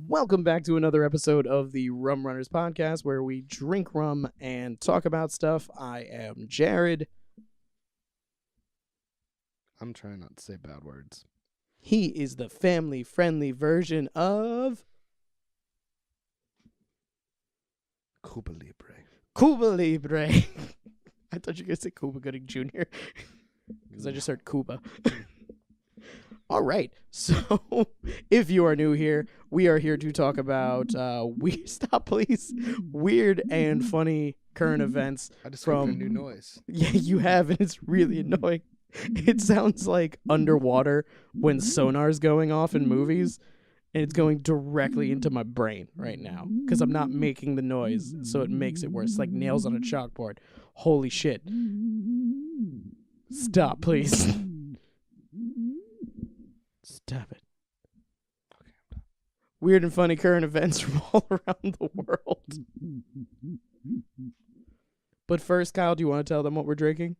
Welcome back to another episode of the Rum Runnas Podcast, where we drink rum and talk about stuff. I am Jared. I'm trying not to say bad words. He is the family-friendly version of Cuba Libre. Cuba Libre. I thought you were going to say Cuba Gooding Jr. because I just heard Cuba. All right, so if you are new here, we are here to talk about weird and funny current events. I discovered a new noise. Yeah, you have, and it's really annoying. It sounds like underwater when sonar's going off in movies, and it's going directly into my brain right now because I'm not making the noise, so it makes it worse. Like nails on a chalkboard. Holy shit. Stop, please. Stop it. Okay, I'm done. Weird and funny current events from all around the world. But first, Kyle, do you want to tell them what we're drinking?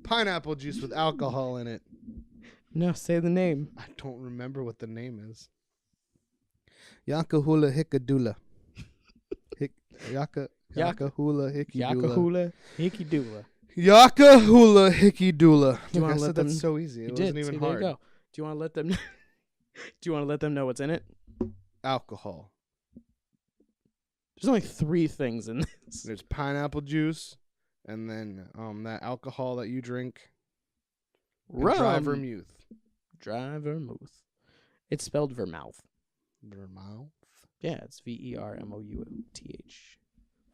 Pineapple juice with alcohol in it. No, say the name. I don't remember what the name is. Yakahula Hickadula. Yakahula Hickadula. Yakahula Hickadula. Yakahula Hickadula. Do you want to let them? That's so easy. It wasn't even hard. There you go. Do you want to let them? Do you want to let them know what's in it? Alcohol. There's only 3 things in this. There's pineapple juice, and then that alcohol that you drink. Rum. Dry vermouth. Dry vermouth. It's spelled vermouth. Vermouth. Yeah, it's Vermouth.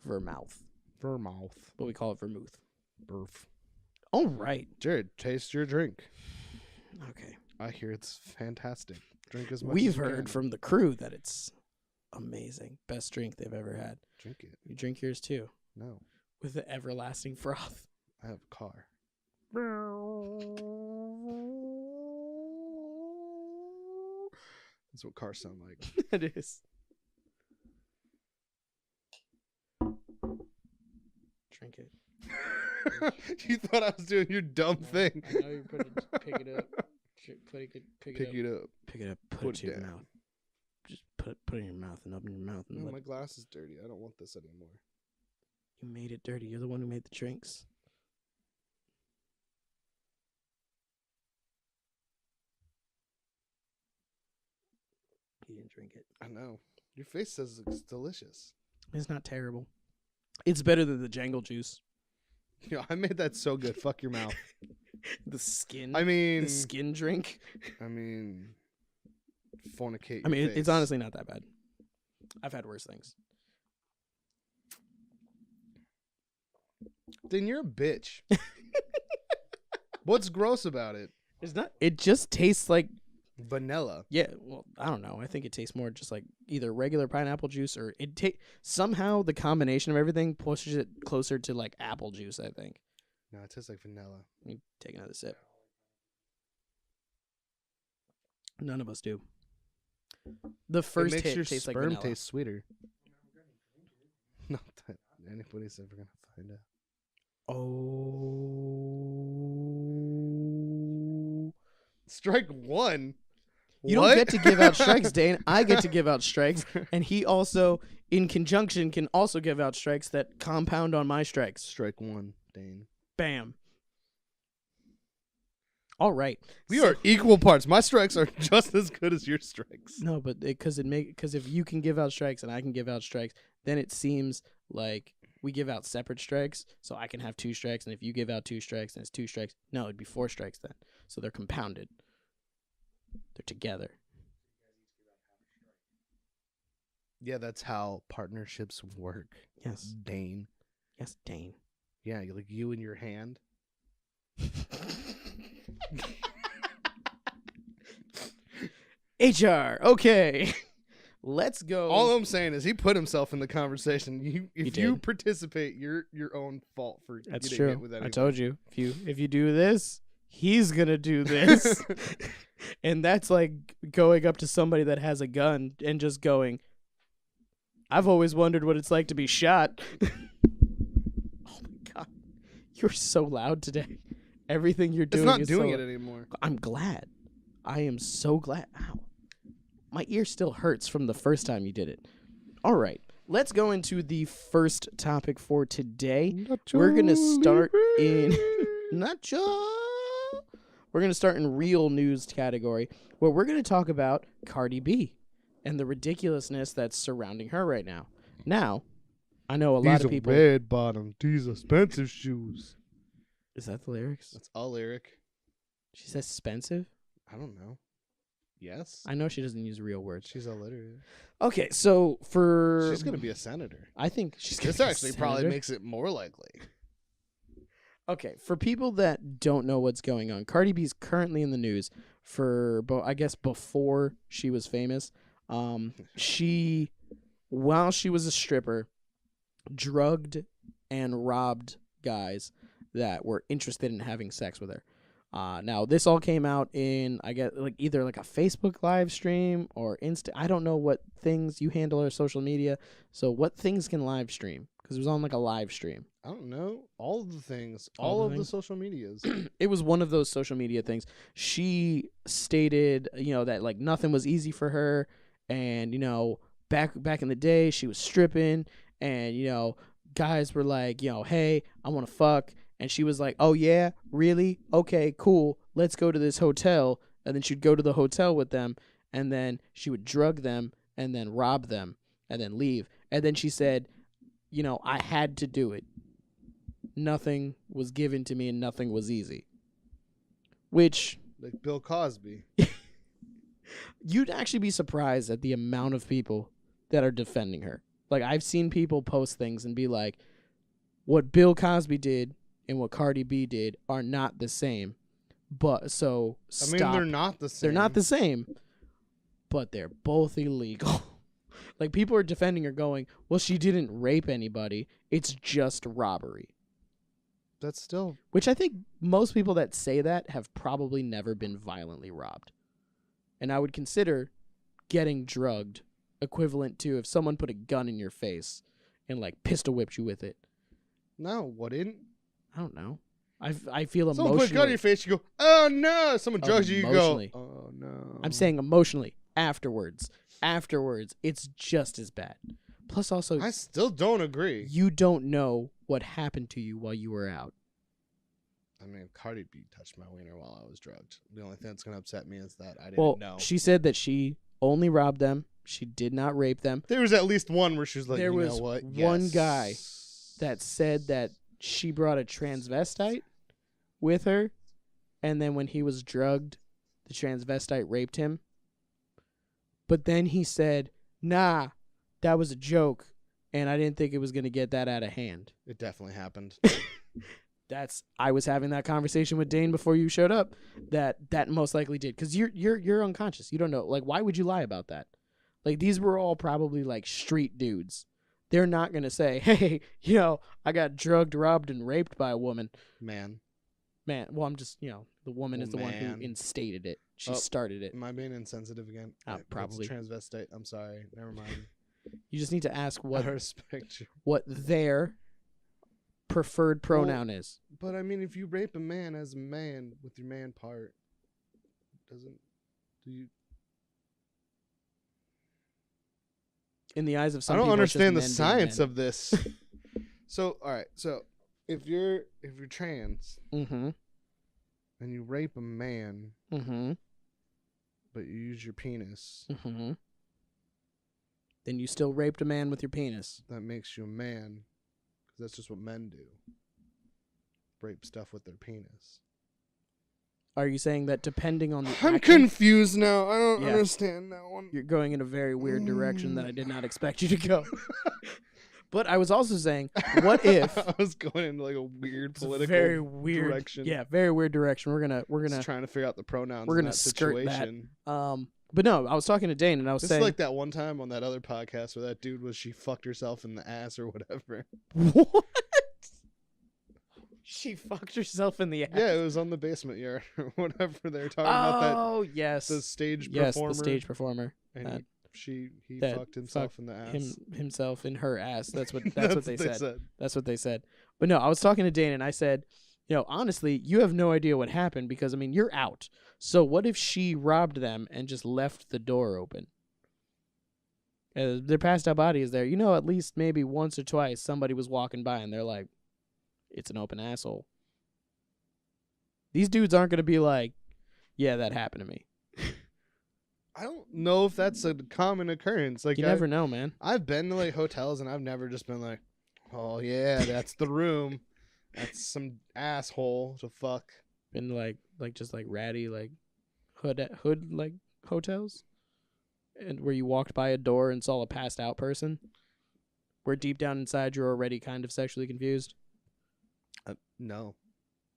Vermouth. Vermouth. But we call it vermouth. Burf. All right. Jared, taste your drink. Okay. I hear it's fantastic. Drink as much We've as you heard can. from the crew that it's amazing. Best drink they've ever had. Drink it. You drink yours too. No. With the everlasting froth. I have a car. That's what cars sound like. It is. Drink it. You thought I was doing your dumb thing. I know you're pick it up. Pick it up. Pick it up. Put it to your down. mouth. Just put it in your mouth and open your mouth and No, let my glass is dirty. I don't want this anymore. You made it dirty. You're the one who made the drinks. You didn't drink it. I know. Your face says it's delicious. It's not terrible. It's better than the Jangle juice. Yo, I made that so good. Fuck your mouth. The skin. The skin drink. Fornicate. I mean, your it's face. honestly not that bad. I've had worse things. Then you're a bitch. What's gross about it? It's not. It just tastes like. Vanilla. Yeah, well, I don't know. I think it tastes more just like either regular pineapple juice or somehow the combination of everything pushes it closer to like apple juice, I think. No, it tastes like vanilla. Let me take another sip. None of us do. The first it makes hit your tastes like sperm vanilla. taste sweeter. Not that anybody's ever gonna find out. Oh. Strike one. You don't get to give out strikes, Dane. I get to give out strikes, and he also, in conjunction, can also give out strikes that compound on my strikes. Strike one, Dane. Bam. All right. We are equal parts. My strikes are just as good as your strikes. No, but because if you can give out strikes and I can give out strikes, then it seems like we give out separate strikes. So I can have 2 strikes, and if you give out 2 strikes, then it's 2 strikes. No, it'd be 4 strikes then. So they're compounded. They're together. Yeah, that's how partnerships work. Yes. Dane. Yes, Dane. Yeah, like you and your hand. HR. Okay. Let's go. All I'm saying is he put himself in the conversation. If you did. participate, you're your own fault for That's getting true. hit with anything. I told you. If you do this, he's gonna do this. And that's like going up to somebody that has a gun and just going, I've always wondered what it's like to be shot. Oh my God. You're so loud today. Everything you're doing It's not is doing so it anymore. I'm glad. I am so glad. Ow. My ear still hurts from the first time you did it. All right. Let's go into the first topic for today. We're going to start in Nacho. We're going to start in real news category, where we're going to talk about Cardi B and the ridiculousness that's surrounding her right now. Now, I know a lot of people. These are red bottom. These are expensive shoes. Is that the lyrics? That's a lyric. She says expensive? I don't know. Yes. I know she doesn't use real words. She's illiterate. Okay, so for... She's going to be a senator. I think she's going to This be a actually senator. probably makes it more likely. Okay, for people that don't know what's going on, Cardi B's currently in the news for, I guess, before she was famous. She, while she was a stripper, drugged and robbed guys that were interested in having sex with her. Now, this all came out in, I guess, like either like a Facebook live stream or Insta. I don't know what things you handle or social media. So what things can live stream? Because it was on like a live stream. I don't know. All of the things. All of the social medias. It was one of those social media things. She stated, that like nothing was easy for her. And, back in the day, she was stripping. And, guys were like, hey, I want to fuck. And she was like, oh, yeah, really? Okay, cool. Let's go to this hotel. And then she'd go to the hotel with them. And then she would drug them and then rob them and then leave. And then she said, I had to do it. Nothing was given to me and nothing was easy. Which... like Bill Cosby. You'd actually be surprised at the amount of people that are defending her. Like, I've seen people post things and be like, what Bill Cosby did and what Cardi B did are not the same. But, so, stop. I mean, they're not the same. They're not the same, but they're both illegal. Like, people are defending her going, well, she didn't rape anybody. It's just robbery. That's still... Which I think most people that say that have probably never been violently robbed. And I would consider getting drugged equivalent to if someone put a gun in your face and, like, pistol whipped you with it. No, wouldn't. I don't know. I feel emotionally. Someone put a gun in your face, you go, oh, no. Someone drugs you, you go, oh, no. I'm saying emotionally. Afterwards, it's just as bad. Plus, also, I still don't agree. You don't know what happened to you while you were out. I mean, Cardi B touched my wiener while I was drugged. The only thing that's going to upset me is that I didn't know. She said that she only robbed them. She did not rape them. There was at least one where she was like, there was know what? One guy that said that she brought a transvestite with her, and then when he was drugged, the transvestite raped him. But then he said, nah, that was a joke, and I didn't think it was going to get that out of hand. It definitely happened. I was having that conversation with Dane before you showed up. That most likely did, because you're unconscious. You don't know. Like, why would you lie about that? Like, these were all probably like street dudes. They're not gonna say, hey, I got drugged, robbed, and raped by a woman. Man. Well, I'm just, the woman is the one who instated it. She started it. Am I being insensitive again? Probably. It's transvestite. I'm sorry. Never mind. You just need to ask I respect you. what their preferred pronoun is. But I mean, if you rape a man as a man with your man part, do you? In the eyes of some people, I don't understand the men science of this. So, all right. So, if you're trans, mm-hmm. and you rape a man, mm-hmm. but you use your penis, mm-hmm. then you still raped a man with your penis. That makes you a man, because that's just what men do. Rape stuff with their penis. Are you saying that depending on the I'm action, confused now. I don't understand that one. You're going in a very weird direction that I did not expect you to go. But I was also saying, what if I was going into like a weird political very weird direction. Yeah, very weird direction. We're gonna just trying to figure out the pronouns. We're gonna in that skirt situation. that. But no, I was talking to Dane and I was saying, is like that one time on that other podcast where that dude she fucked herself in the ass or whatever. What? She fucked herself in the ass. Yeah, it was on the basement yard or whatever. They were talking about that. Oh, yes. The stage performer. Yes, the stage performer. And he fucked himself in the ass. Himself in her ass. That's what they said. That's what they said. But no, I was talking to Dane and I said, Honestly, you have no idea what happened because, I mean, you're out. So what if she robbed them and just left the door open? Their passed out body is there. At least maybe once or twice somebody was walking by and they're like, it's an open asshole. These dudes aren't going to be like, yeah, that happened to me. I don't know if that's a common occurrence. Like, you never know, man. I've been to like hotels and I've never just been like, oh yeah, that's the room. That's some asshole to fuck. Been like just like ratty like hood like hotels, and where you walked by a door and saw a passed out person, where deep down inside you're already kind of sexually confused. No.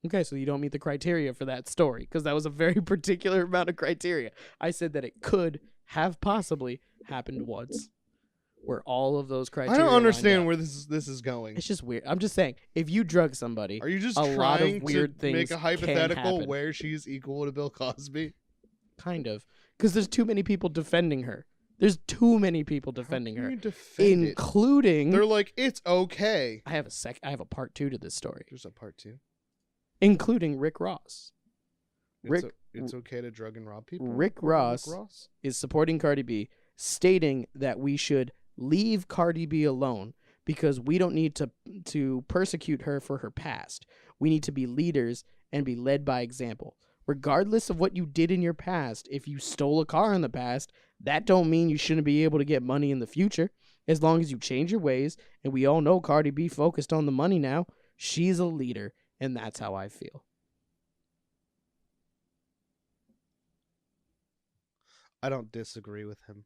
Okay, so you don't meet the criteria for that story because that was a very particular amount of criteria. I said that it could have possibly happened once, where all of those criteria. I don't understand where this is going. It's just weird. I'm just saying, if you drug somebody, are you just a trying lot of weird to things make a hypothetical happen. where she's equal to Bill Cosby? Kind of, because there's too many people defending her. There's too many people defending her, including. They're like, it's okay. I have a part 2 to this story. There's a part 2, including Rick Ross. It's okay to drug and rob people. Rick Ross is supporting Cardi B, stating that we should leave Cardi B alone because we don't need to persecute her for her past. We need to be leaders and be led by example. Regardless of what you did in your past, if you stole a car in the past, that don't mean you shouldn't be able to get money in the future. As long as you change your ways, and we all know Cardi B focused on the money now, she's a leader, and that's how I feel. I don't disagree with him.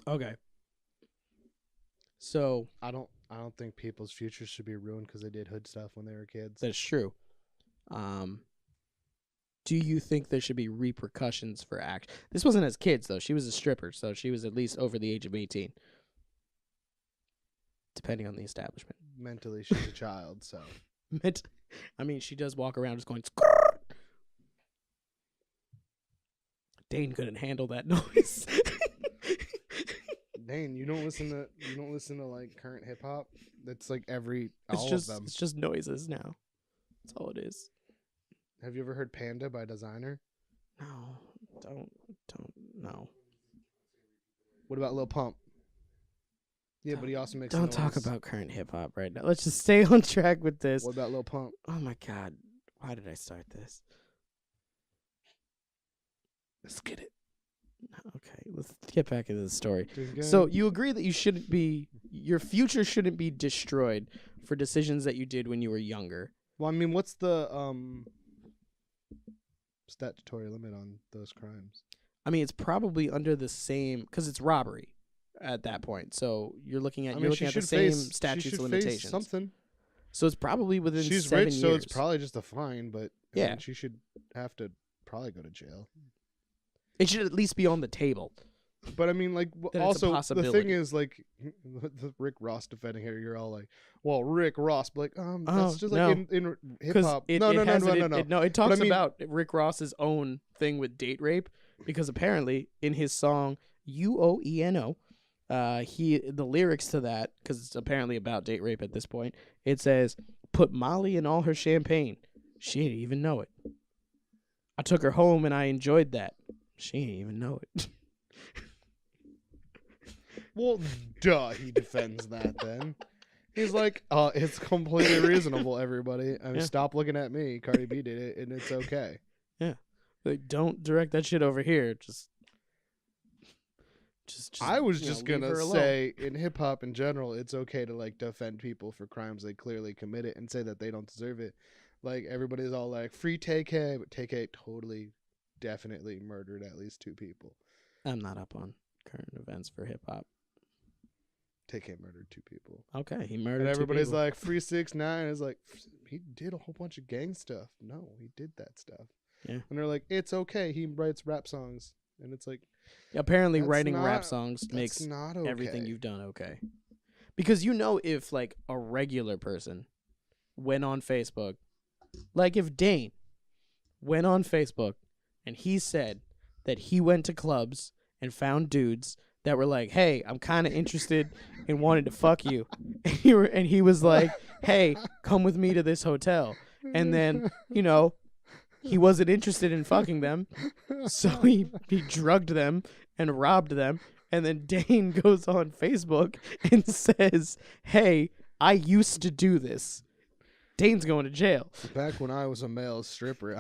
Okay. So I don't think people's futures should be ruined because they did hood stuff when they were kids. That's true. Do you think there should be repercussions for act? This wasn't as kids though. She was a stripper, so she was at least over the age of 18. Depending on the establishment. Mentally, she's a child, so. I mean, she does walk around just going. Skrrr. Dane couldn't handle that noise. Dane, you don't listen to like current hip hop. That's like all of them. It's just noises now. That's all it is. Have you ever heard Panda by Designer? No, don't no. What about Lil Pump? Yeah, but he also makes. Don't talk about current hip hop right now. Let's just stay on track with this. What about Lil Pump? Oh my God, why did I start this? Let's get it. Okay, let's get back into the story. So you agree that your future shouldn't be destroyed for decisions that you did when you were younger. Well, I mean, what's the statutory limit on those crimes? I mean, it's probably under the same because it's robbery at that point. So you're looking at the same statutes of limitations. Something. So it's probably within 7 years. She's rich, so it's probably just a fine. But yeah, I mean, she should have to probably go to jail. It should at least be on the table. But I mean, like, also the thing is, like, the Rick Ross defending her, you're all like, "Well, Rick Ross," but like, that's just like in hip hop. No. It talks about Rick Ross's own thing with date rape because apparently in his song UOENO, the lyrics to that, because it's apparently about date rape at this point, it says, "Put Molly in all her champagne. She didn't even know it. I took her home and I enjoyed that. She didn't even know it." Well, duh, he defends that then. He's like, it's completely reasonable, everybody. I mean, stop looking at me. Cardi B did it, and it's okay. Yeah. Like, don't direct that shit over here. Just I was just going to say, in hip-hop in general, it's okay to, like, defend people for crimes they clearly committed and say that they don't deserve it. Like, everybody's all like, free TK, but TK totally, definitely murdered at least 2 people. I'm not up on current events for hip-hop. TK murdered 2 people. Okay, he murdered 2 people. And everybody's like, free 6ix9ine is like, he did a whole bunch of gang stuff. No, he did that stuff. Yeah. And they're like, it's okay. He writes rap songs. And it's like, apparently writing rap songs makes everything you've done okay. Because if like a regular person went on Facebook, like if Dane went on Facebook and he said that he went to clubs and found dudes that were like, "Hey, I'm kind of interested in wanting to fuck you," and he was like, hey, come with me to this hotel. And then, he wasn't interested in fucking them. So he drugged them and robbed them. And then Dane goes on Facebook and says, hey, I used to do this. Dane's going to jail. Back when I was a male stripper,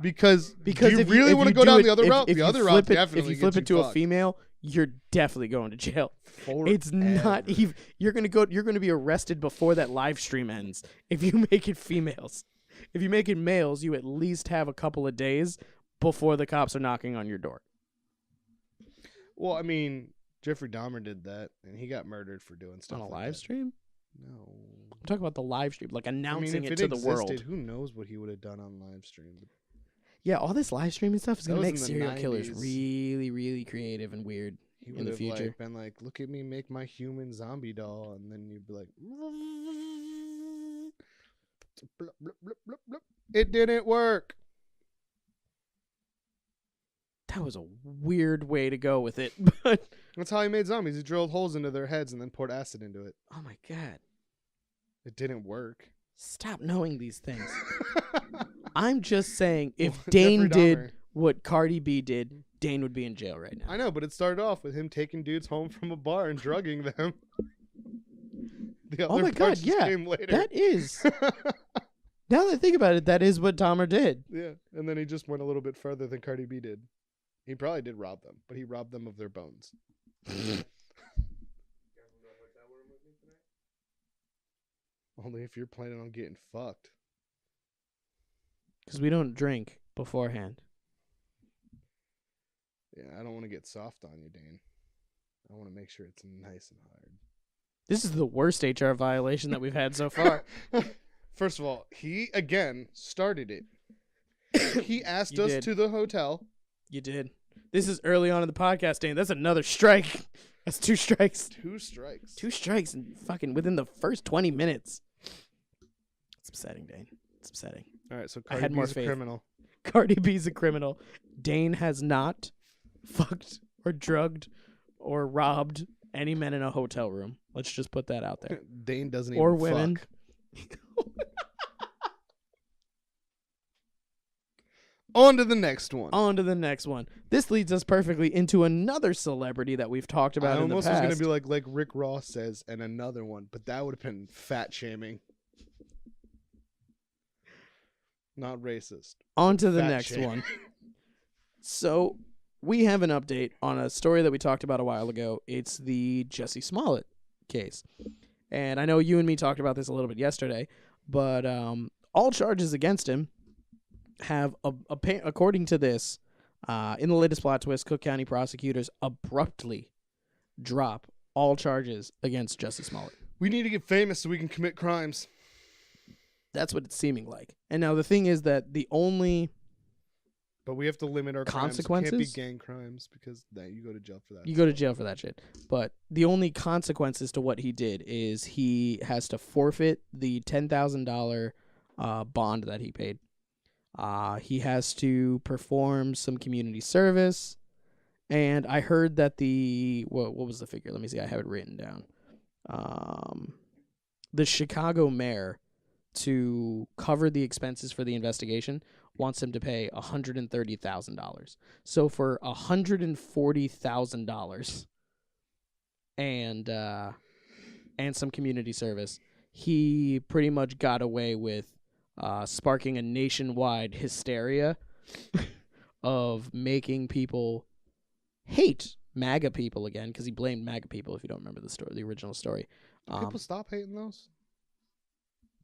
Because do you really want to go down the other route? The other route definitely if you flip it to a female, you're definitely going to jail. It's not even. You're gonna be arrested before that live stream ends. If you make it females, if you make it males, you at least have a couple of days before the cops are knocking on your door. Well, I mean, Jeffrey Dahmer did that, and he got murdered for doing stuff on a like live that. stream. No, I'm talking about the live stream, like announcing if it to the world. Who knows what he would have done on live stream? Yeah, all this live streaming stuff is going to make serial 90s. killers really, really creative and weird in the future. Like, been like, look at me make my human zombie doll, and then you'd be like, it didn't work. That was a weird way to go with it, but that's how he made zombies. He drilled holes into their heads and then poured acid into it. Oh my god. It didn't work. Stop knowing these things. I'm just saying, if Dane did what Cardi B did, Dane would be in jail right now. I know, but it started off with him taking dudes home from a bar and drugging them. The other oh my god, yeah. Came later. That is. Now that I think about it, that is what Dahmer did. Yeah, and then he just went a little bit further than Cardi B did. He probably did rob them, but he robbed them of their bones. Only if you're planning on getting fucked. Because we don't drink beforehand. Yeah, I don't want to get soft on you, Dane. I want to make sure it's nice and hard. This is the worst HR violation that we've had so far. First of all, he, again, started it. He asked us to the hotel. You did. This is early on in the podcast, Dane. That's another strike. That's 2 strikes. 2 strikes. 2 strikes and fucking within the first 20 minutes. It's upsetting, Dane. It's upsetting. All right, so Cardi B's a criminal. Cardi B's a criminal. Dane has not fucked or drugged or robbed any men in a hotel room. Let's just put that out there. Dane doesn't or even women. Fuck. On to the next one. This leads us perfectly into another celebrity that we've talked about in the past. I almost was going to be like Rick Ross says, and another one, but that would have been fat shaming. Not racist. On to the next one. So we have an update on a story that we talked about a while ago. It's the Jussie Smollet case. And I know you and me talked about this a little bit yesterday, but all charges against him have, according to this, in the latest plot twist, Cook County prosecutors abruptly drop all charges against Jussie Smollet. We need to get famous so we can commit crimes. That's what it's seeming like. And now the thing is that the only... But we have to limit our consequences. Crimes. It can't be gang crimes because you go to jail for that. You go to jail for that shit. But the only consequences to what he did is he has to forfeit the $10,000 bond that he paid. He has to perform some community service. And I heard that what was the figure? Let me see. I have it written down. The Chicago mayor, to cover the expenses for the investigation, wants him to pay $130,000. So for $140,000 and some community service, he pretty much got away with sparking a nationwide hysteria of making people hate MAGA people again, because he blamed MAGA people, if you don't remember the original story. Do people stop hating those?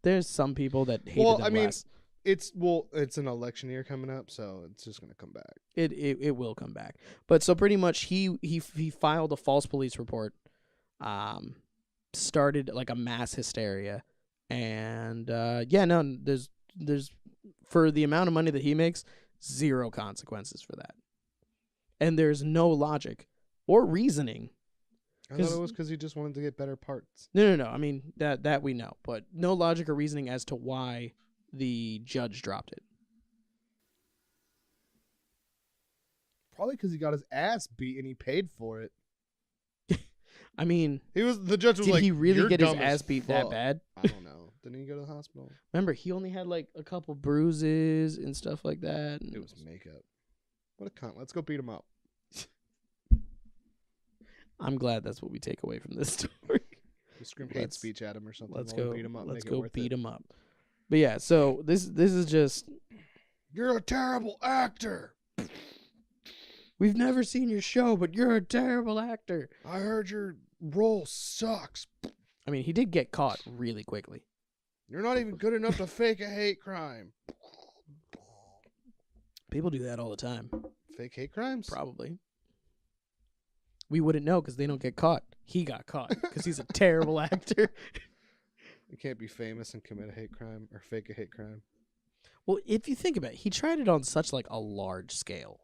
There's some people that hated them less. It's an election year coming up, so it's just gonna come back. It will come back. But so pretty much he filed a false police report, started like a mass hysteria, and there's for the amount of money that he makes, 0 consequences for that, and there's no logic or reasoning. I thought it was because he just wanted to get better parts. No. I mean, that we know. But no logic or reasoning as to why the judge dropped it. Probably because he got his ass beat and he paid for it. I mean, the judge was did like, he really "You're get his dumb as ass beat fuck." that bad? I don't know. Didn't he go to the hospital? Remember, he only had like a couple bruises and stuff like that. It was makeup. What a cunt. Let's go beat him up. I'm glad that's what we take away from this story. Just scream hate speech at him or something. Let's go beat him up. Let's make go it worth beat it. him up. But yeah, so this is just. You're a terrible actor. We've never seen your show, but you're a terrible actor. I heard your role sucks. I mean, he did get caught really quickly. You're not even good enough to fake a hate crime. People do that all the time. Fake hate crimes? Probably. We wouldn't know because they don't get caught. He got caught because he's a terrible actor. You can't be famous and commit a hate crime or fake a hate crime. Well, if you think about it, he tried it on such like a large scale.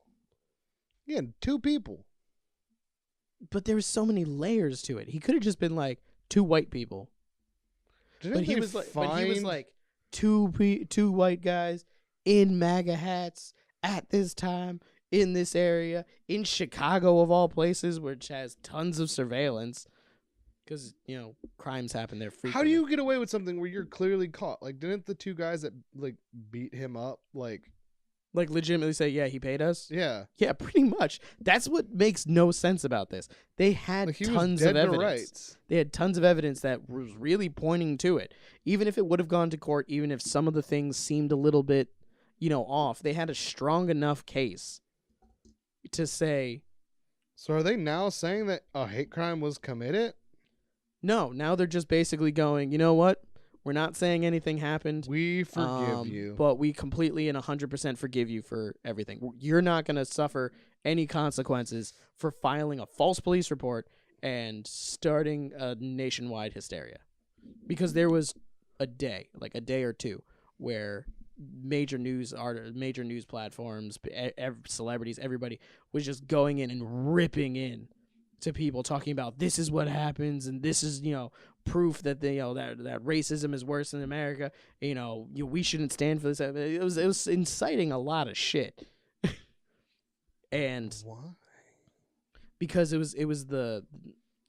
Yeah, 2 people. But there was so many layers to it. He could have just been like 2 white people. But he was like 2 white guys in MAGA hats at this time in this area in Chicago of all places, which has tons of surveillance because crimes happen there frequently. How do you get away with something where you're clearly caught? Like, didn't the 2 guys that like beat him up like legitimately say, yeah, he paid us? Yeah, pretty much. That's what makes no sense about this. They had tons of evidence. They had tons of evidence that was really pointing to it. Even if it would have gone to court, even if some of the things seemed a little bit, off, they had a strong enough case to say. So are they now saying that a hate crime was committed? No, now they're just basically going, you know what? We're not saying anything happened. We forgive you. But we completely and 100% forgive you for everything. You're not going to suffer any consequences for filing a false police report and starting a nationwide hysteria. Because there was a day or two, where major news platforms, celebrities, everybody was just going in and ripping in to people, talking about this is what happens and this is proof that that racism is worse in America. We shouldn't stand for this. It was inciting a lot of shit. And why? Because it was the.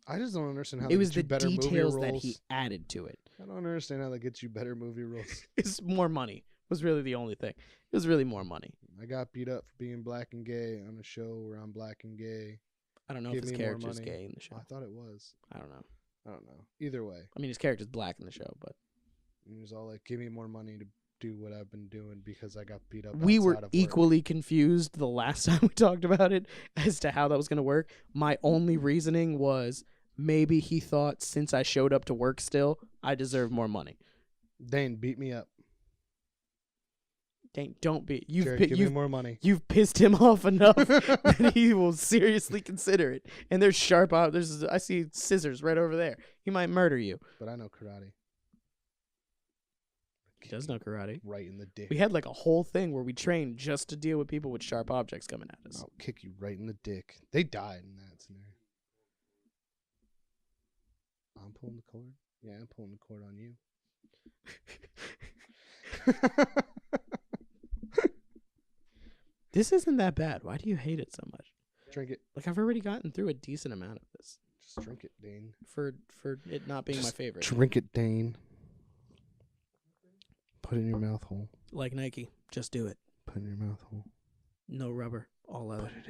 I just don't understand how it was the better details movie that roles. he added to it. I don't understand how that gets you better movie roles. It's more money. Was really the only thing. It was really more money. I got beat up for being black and gay on a show where I'm black and gay. I don't know if his character's gay in the show. I thought it was. I don't know. Either way. I mean, his character's black in the show, but he was all like, "Give me more money to do what I've been doing because I got beat up." We were equally confused the last time we talked about it as to how that was going to work. My only reasoning was maybe he thought since I showed up to work still, I deserve more money. Dane, beat me up. Dang, don't be. Give me more money. You've pissed him off enough that he will seriously consider it. And there's sharp. I see scissors right over there. He might murder you. But I know karate. He does know karate. Right in the dick. We had like a whole thing where we trained just to deal with people with sharp objects coming at us. I'll kick you right in the dick. They died in that scenario. I'm pulling the cord. Yeah, I'm pulling the cord on you. This isn't that bad. Why do you hate it so much? Drink it. Like, I've already gotten through a decent amount of this. Just drink it, Dane. For it not being my favorite. Drink it, Dane. Put it in your mouth hole. Like Nike. Just do it. Put it in your mouth hole. No rubber. All leather. Put it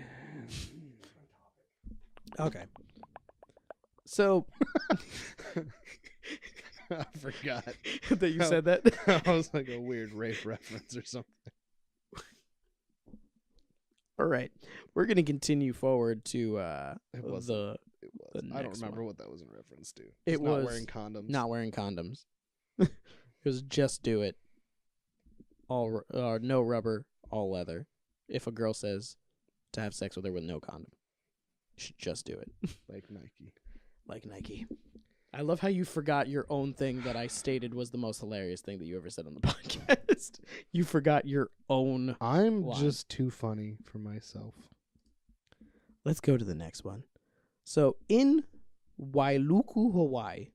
in. Okay. So. I forgot that you said that. That was like a weird rape reference or something. All right, we're gonna continue forward to It was. the I don't remember one. what that was in reference to. It was not wearing condoms. Not wearing condoms. It was just do it. All no rubber, all leather. If a girl says to have sex with her with no condom, you should just do it. Like Nike. Like Nike. I love how you forgot your own thing that I stated was the most hilarious thing that you ever said on the podcast. You forgot your own. I'm line. just too funny for myself. Let's go to the next one. So in Wailuku, Hawaii,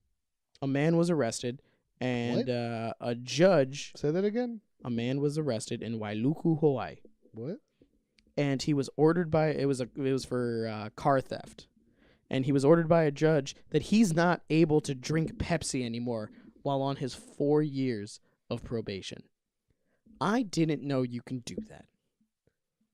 a man was arrested and a judge. Say that again. A man was arrested in Wailuku, Hawaii. What? And he was ordered by it was for car theft. and he was ordered by a judge that he's not able to drink Pepsi anymore while on his 4 years of probation. I didn't know you can do that.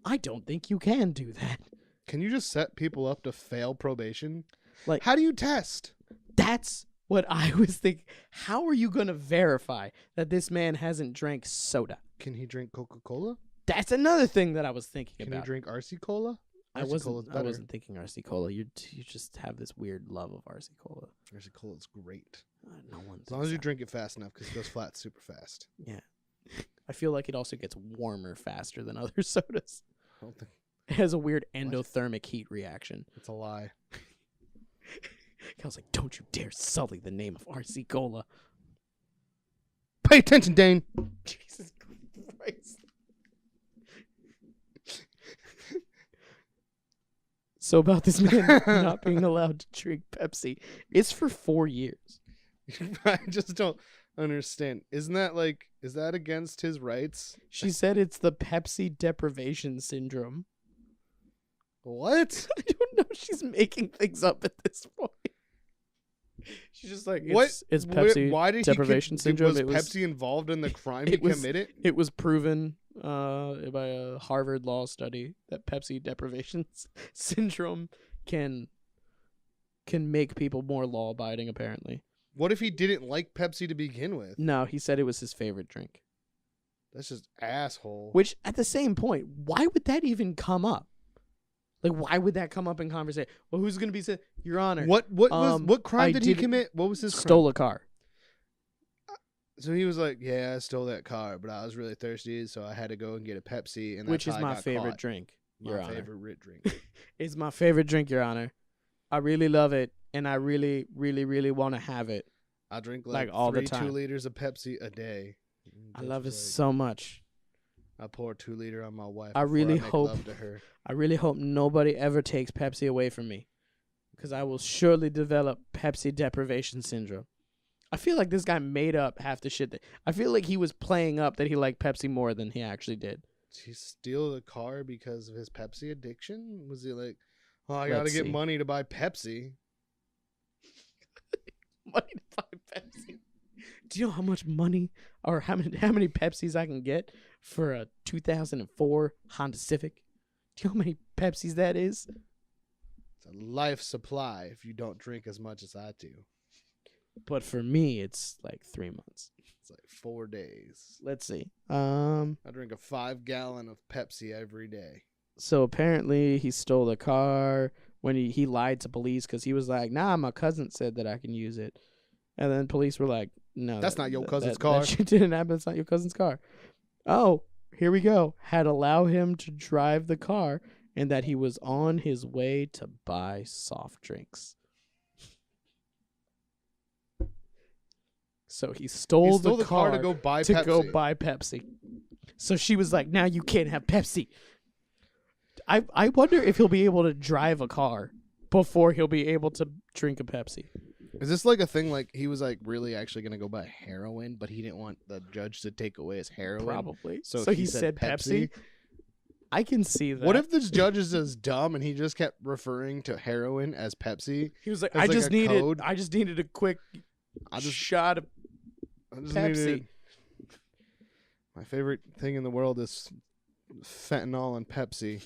I don't think you can do that. Can you just set people up to fail probation? Like, how do you test? That's what I was thinking. How are you going to verify that this man hasn't drank soda? Can he drink Coca-Cola? That's another thing that I was thinking about. Can he drink RC Cola? I wasn't thinking RC Cola. You just have this weird love of RC Cola. RC Cola is great. No one. As long as you drink it fast enough, because it goes flat super fast. Yeah. I feel like it also gets warmer faster than other sodas. I don't think it has a weird endothermic heat reaction. It's a lie. I was like, don't you dare sully the name of RC Cola. Pay attention, Dane. Jesus Christ. So about this man not being allowed to drink Pepsi, it's for 4 years. I just don't understand. Is that against his rights? She said it's the Pepsi deprivation syndrome. What? I don't know. She's making things up at this point. She's just like, it's Pepsi deprivation syndrome. Was Pepsi involved in the crime he committed? It was proven by a Harvard law study that Pepsi deprivation syndrome can make people more law-abiding, apparently. What if he didn't like Pepsi to begin with? No, he said it was his favorite drink. That's just asshole. Which, at the same point, why would that even come up? Like, why would that come up in conversation? Well, who's going to be said, Your Honor? What crime did he commit? What was his crime? Stole a car. So he was like, yeah, I stole that car, but I was really thirsty, so I had to go and get a Pepsi. And which is my favorite drink, Your Honor. My favorite drink. It's my favorite drink, Your Honor. I really love it, and I really, really, really want to have it. I drink like all the time. 2 liters of Pepsi a day. I love it so much. I pour 2 liter on my wife. I really hope love to her. I really hope nobody ever takes Pepsi away from me, because I will surely develop Pepsi deprivation syndrome. I feel like this guy made up half the shit. I feel like he was playing up that he liked Pepsi more than he actually did. Did he steal the car because of his Pepsi addiction? Was he like, oh, I got to get money to buy Pepsi? Money to buy Pepsi? Do you know how much money or how many Pepsis I can get for a 2004 Honda Civic? Do you know how many Pepsis that is? It's a life supply if you don't drink as much as I do. But for me, it's like 3 months. It's like 4 days. Let's see. I drink a 5-gallon of Pepsi every day. So apparently he stole the car when he lied to police because he was like, nah, my cousin said that I can use it. And then police were like, no. That's not your cousin's car. That shit didn't happen. It's not your cousin's car. Oh, here we go. Had allowed him to drive the car and that he was on his way to buy soft drinks. So he stole the car to go buy Pepsi. So she was like, now you can't have Pepsi. I wonder if he'll be able to drive a car before he'll be able to drink a Pepsi. Is this like a thing like he was like really actually going to go buy heroin, but he didn't want the judge to take away his heroin? Probably. So he said Pepsi? I can see that. What if this judge is as dumb and he just kept referring to heroin as Pepsi? He was like, I just needed a quick shot of Pepsi. My favorite thing in the world is fentanyl and Pepsi.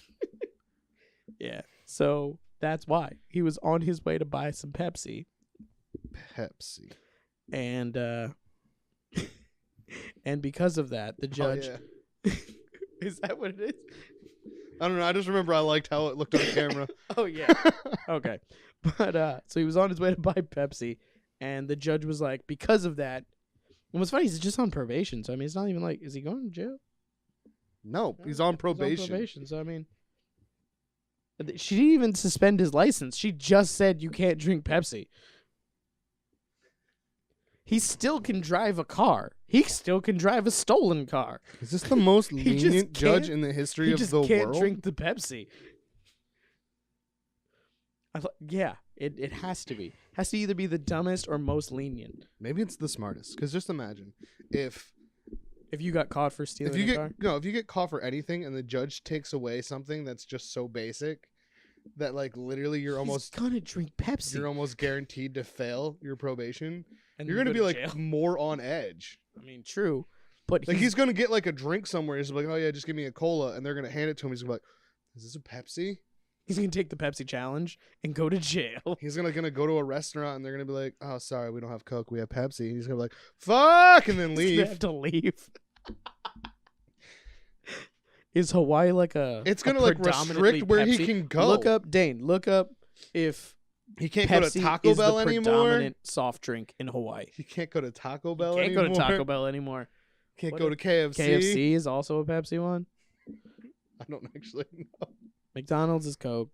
Yeah. So that's why he was on his way to buy some Pepsi. And and because of that, the judge is that what it is? I don't know. I just remember I liked how it looked on camera. Oh yeah. Okay. But so he was on his way to buy Pepsi, and the judge was like, because of that. And what's funny, he's just on probation. So I mean, it's not even like, is he going to jail? No, he's on probation. He's on probation. So I mean, she didn't even suspend his license. She just said you can't drink Pepsi. He still can drive a car. He still can drive a stolen car. Is this the most lenient judge in the history of the world? He just can't drink the Pepsi. Yeah, it has to be. It has to either be the dumbest or most lenient. Maybe it's the smartest. Because just imagine if you got caught for stealing a car. No, if you get caught for anything and the judge takes away something that's just so basic, that like literally you're almost gonna drink Pepsi. You're almost guaranteed to fail your probation. And you're gonna be like jail. more on edge. I mean, true, but like he's gonna get like a drink somewhere. He's like, oh yeah, just give me a cola, and they're gonna hand it to him. He's gonna be like, is this a Pepsi? He's gonna take the Pepsi challenge and go to jail. He's gonna go to a restaurant and they're gonna be like, oh sorry, we don't have Coke, we have Pepsi. And he's gonna be like, fuck, and then leave. He's gonna have to leave. Is Hawaii like a? It's gonna like restrict where Pepsi? He can go. Look up, Dane. Look up if he can't Pepsi go to Taco Bell is the anymore. Predominant soft drink in Hawaii. He can't go to Taco Bell Can't anymore. go to Taco Bell anymore. Can't go to KFC. KFC is also a Pepsi one. I don't actually know. McDonald's is Coke.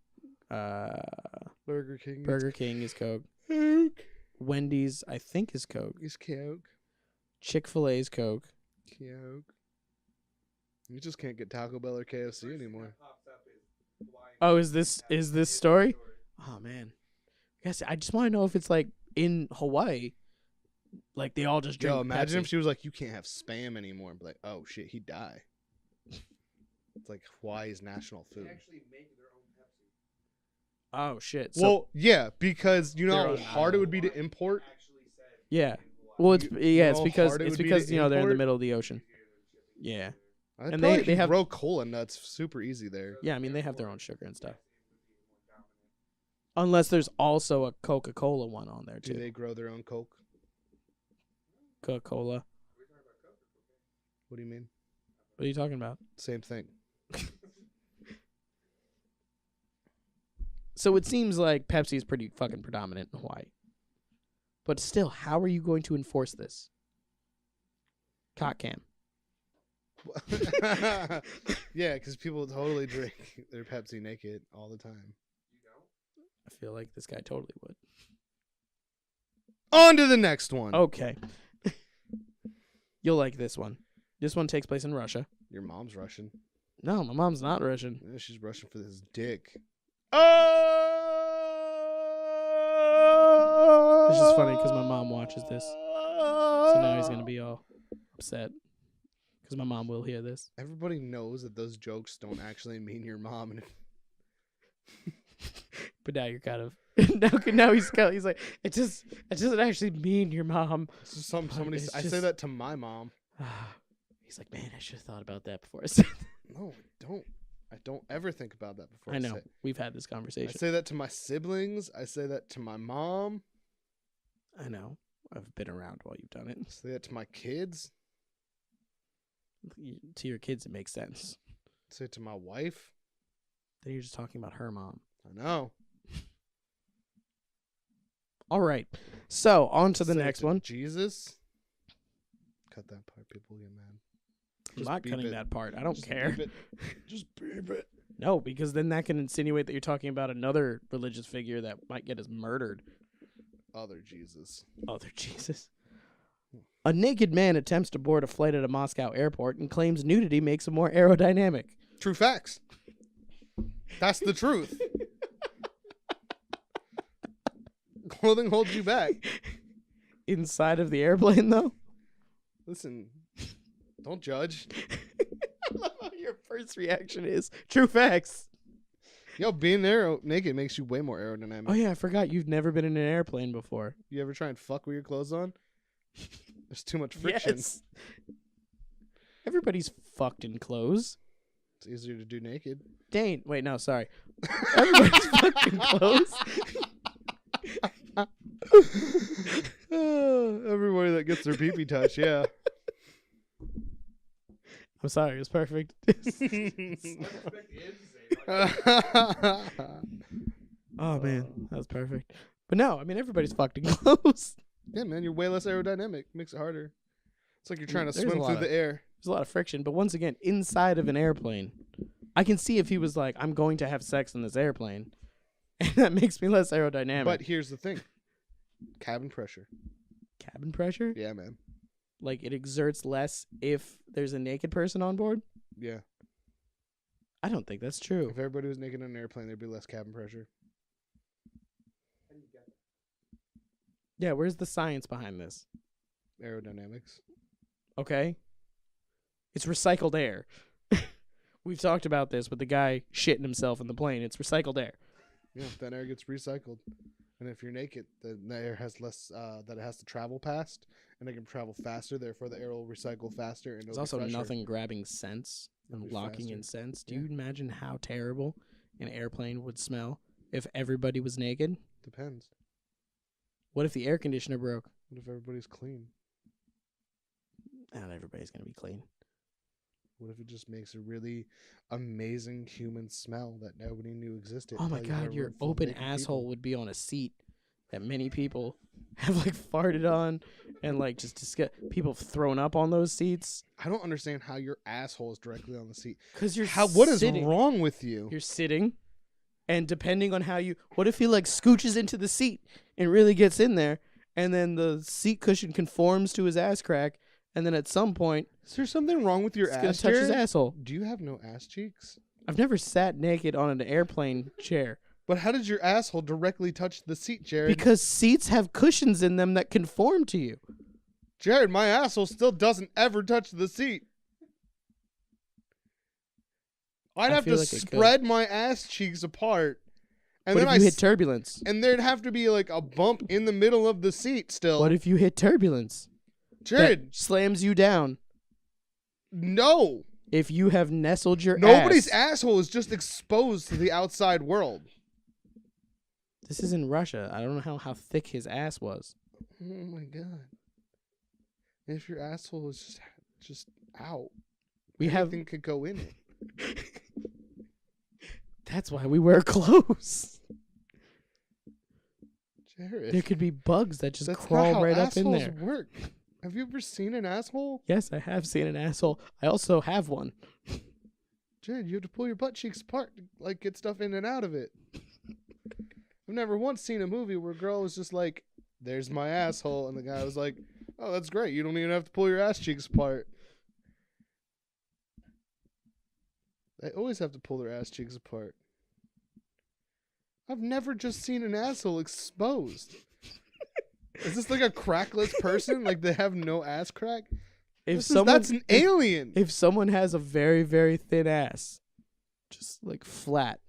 Burger King. Burger King is Coke. Coke. Wendy's, I think, is Coke. Is Coke. Chick-fil-A is Coke. Coke. You just can't get Taco Bell or KFC anymore. Oh, is this story? Oh man, I just want to know if it's like in Hawaii, like they all just drink. Yo, imagine Pepsi. if she was like, "You can't have Spam anymore," and be like, "Oh shit, he'd die." It's like Hawaii's national food. They actually make their own Pepsi. Oh shit. So, Well, yeah, because you know They're how on hard it would be to import. yeah. Well, it's know because hard it would be they're in to the import? middle of the ocean. Yeah. And they have grow cola nuts super easy there. Yeah, I mean they have their own sugar and stuff. Unless there's also a Coca-Cola one on there Do too. they grow their own Coke? Coca-Cola. What do you mean? What are you talking about? Same thing. So it seems like Pepsi is pretty fucking predominant in Hawaii. But still, how are you going to enforce this? Cock cam. Yeah, because people totally drink their Pepsi naked all the time. I feel like this guy totally would. On to the next one. Okay. You'll like this one. This one takes place in Russia. Your mom's Russian. No, my mom's not Russian. Yeah, she's Russian for this dick. It's just funny because my mom watches this. So now he's going to be all upset. Because my mom will hear this. Everybody knows that those jokes don't actually mean your mom. And But now you're kind of... now he's like, it doesn't actually mean your mom. somebody. It's I say just- that to my mom. He's like, man, I should have thought about that before I said that. No, I don't. I don't ever think about that before I I know. say it. We've had this I conversation. say that to my siblings. I say that to my mom. I know. I've been around while you've done it. I say that to my kids. To your kids, it makes sense. I say it to my wife. Then you're just talking about her mom. I know. All right. So, on to the Say it next to one. Jesus. Cut that part. People get mad. I'm not beep cutting it. that part. I don't Just care. beep it. Just beep it. No, because then that can insinuate that you're talking about another religious figure that might get us murdered. Other Jesus. Other Jesus. A naked man attempts to board a flight at a Moscow airport and claims nudity makes him more aerodynamic. True facts. That's the truth. Clothing holds you back. Inside of the airplane, though? Listen, don't judge. I love how your first reaction is true facts. Yo, being there naked makes you way more aerodynamic. Oh, yeah, I forgot you've never been in an airplane before. You ever try and fuck with your clothes on? There's too much friction. Yes. Everybody's fucked in clothes. It's easier to do naked. Dane, wait, no, sorry. Everybody's fucked in clothes. Everybody that gets their pee-pee touch, yeah. I'm sorry, it was perfect. Oh, man, that was perfect. But no, I mean, everybody's fucked in clothes. Yeah, man, you're way less aerodynamic. Makes it harder. It's like you're trying to There's swim a lot through of- the air. There's a lot of friction, but once again, inside of an airplane, I can see if he was like, I'm going to have sex in this airplane, and that makes me less aerodynamic. But here's the thing. Cabin pressure. Cabin pressure? Yeah, man. Like, it exerts less if there's a naked person on board? Yeah. I don't think that's true. If everybody was naked on an airplane, there'd be less cabin pressure. Yeah, where's the science behind this? Aerodynamics. Okay? It's recycled air. We've talked about this with the guy shitting himself in the plane. It's recycled air. Yeah, that air gets recycled. And if you're naked, then the air has less that it has to travel past, and it can travel faster. Therefore, the air will recycle faster. And there's also nothing grabbing scents and locking in scents. Do you imagine how terrible an airplane would smell if everybody was naked? Depends. What if the air conditioner broke? What if everybody's clean? Not everybody's going to be clean. What if it just makes a really amazing human smell that nobody knew existed? Oh my God, your open asshole would be on a seat that many people have like farted on and like just people have thrown up on those seats. I don't understand how your asshole is directly on the seat. Because you're what is sitting. wrong with you? You're sitting, and depending on how what if he like scooches into the seat and really gets in there, and then the seat cushion conforms to his ass crack, and then at some point, is there something wrong with your ass? It's gonna touch his asshole. Do you have no ass cheeks? I've never sat naked on an airplane chair. But how did your asshole directly touch the seat, Jared? Because seats have cushions in them that conform to you. Jared, my asshole still doesn't ever touch the seat. I'd have to spread my ass cheeks apart. And what then if you hit turbulence? And there'd have to be like a bump in the middle of the seat still. What if you hit turbulence? Jared. That slams you down. No. If you have nestled your Nobody's asshole is just exposed to the outside world. This is in Russia. I don't know how thick his ass was. Oh my God. If your asshole is just out, anything could go in it. That's why we wear clothes. Jared. There could be bugs that just crawl right up in there. That's not how assholes work. Have you ever seen an asshole? Yes, I have seen an asshole. I also have one. Jared, you have to pull your butt cheeks apart to like get stuff in and out of it. I've never once seen a movie where a girl was just like, there's my asshole, and the guy was like, oh, that's great. You don't even have to pull your ass cheeks apart. They always have to pull their ass cheeks apart. I've never just seen an asshole exposed. Is this like a crackless person? Like they have no ass crack? That's an alien. If someone has a very, very thin ass, just like flat.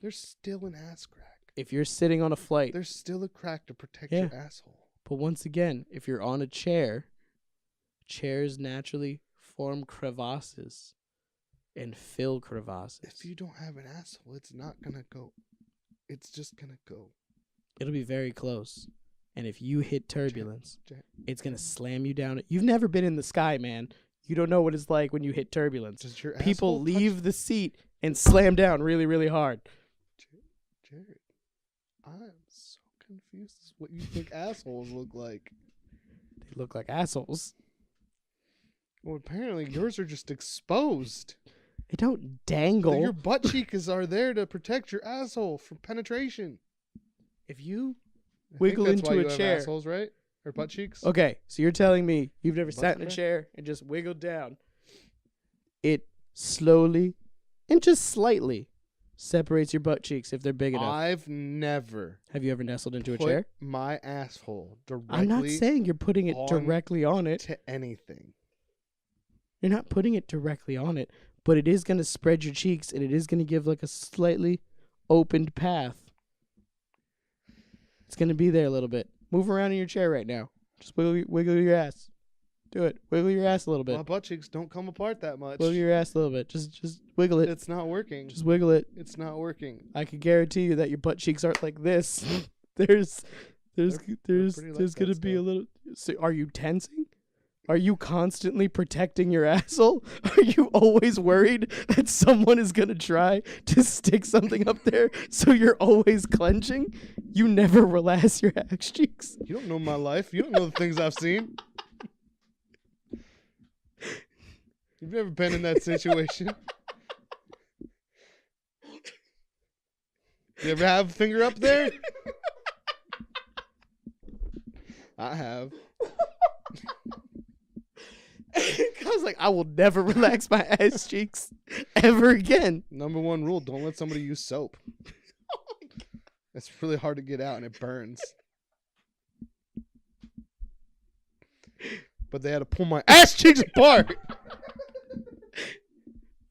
There's still an ass crack. If you're sitting on a flight. There's still a crack to protect your asshole. But once again, if you're on a chair, chairs naturally form crevasses and fill crevasses. If you don't have an asshole, it's not going to go. It's just going to go. It'll be very close. And if you hit turbulence, it's going to slam you down. You've never been in the sky, man. You don't know what it's like when you hit turbulence. People leave the seat and slam down really, really hard. Jared, I'm so confused as what you think assholes look like. They look like assholes. Well, apparently yours are just exposed. They don't dangle. Your butt cheeks are there to protect your asshole from penetration. If you wiggle into a chair, have assholes, right? Or butt cheeks. Okay, so you're telling me you've never sat in a chair and just wiggled down. It slowly and just slightly separates your butt cheeks if they're big enough. I've never. Have you ever nestled into a chair? My asshole directly. I'm not saying you're putting it directly on it. To anything. You're not putting it directly on it, but it is going to spread your cheeks and it is going to give like a slightly opened path. It's going to be there a little bit. Move around in your chair right now. Just wiggle your ass. Do it. Wiggle your ass a little bit. My butt cheeks don't come apart that much. Wiggle your ass a little bit. Just wiggle it. It's not working. Just wiggle it. It's not working. I can guarantee you that your butt cheeks aren't like this. there's going to be a little. So are you tensing? Are you constantly protecting your asshole? Are you always worried that someone is going to try to stick something up there so you're always clenching? You never relax your ass cheeks. You don't know my life. You don't know the things I've seen. You've never been in that situation. You ever have a finger up there? I have. I was like, I will never relax my ass cheeks ever again. Number one rule, don't let somebody use soap. It's really hard to get out and it burns. But they had to pull my ass cheeks apart.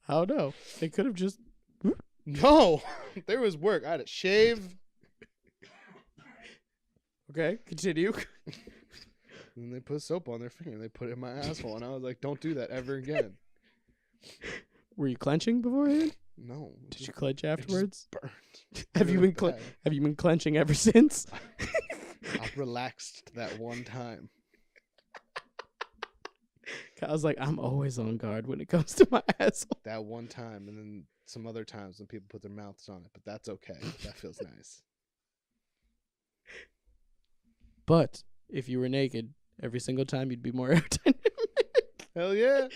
I don't know. They could have just... No. There was work. I had to shave. Okay, continue. And they put soap on their finger and they put it in my asshole. And I was like, don't do that ever again. Were you clenching beforehand? No. Did you clench afterwards? Burned. Have you been clenching ever since? I relaxed that one time. I was like, I'm always on guard when it comes to my asshole. That one time, and then some other times when people put their mouths on it, but that's okay. That feels nice. But if you were naked, every single time you'd be more airtime. Hell yeah.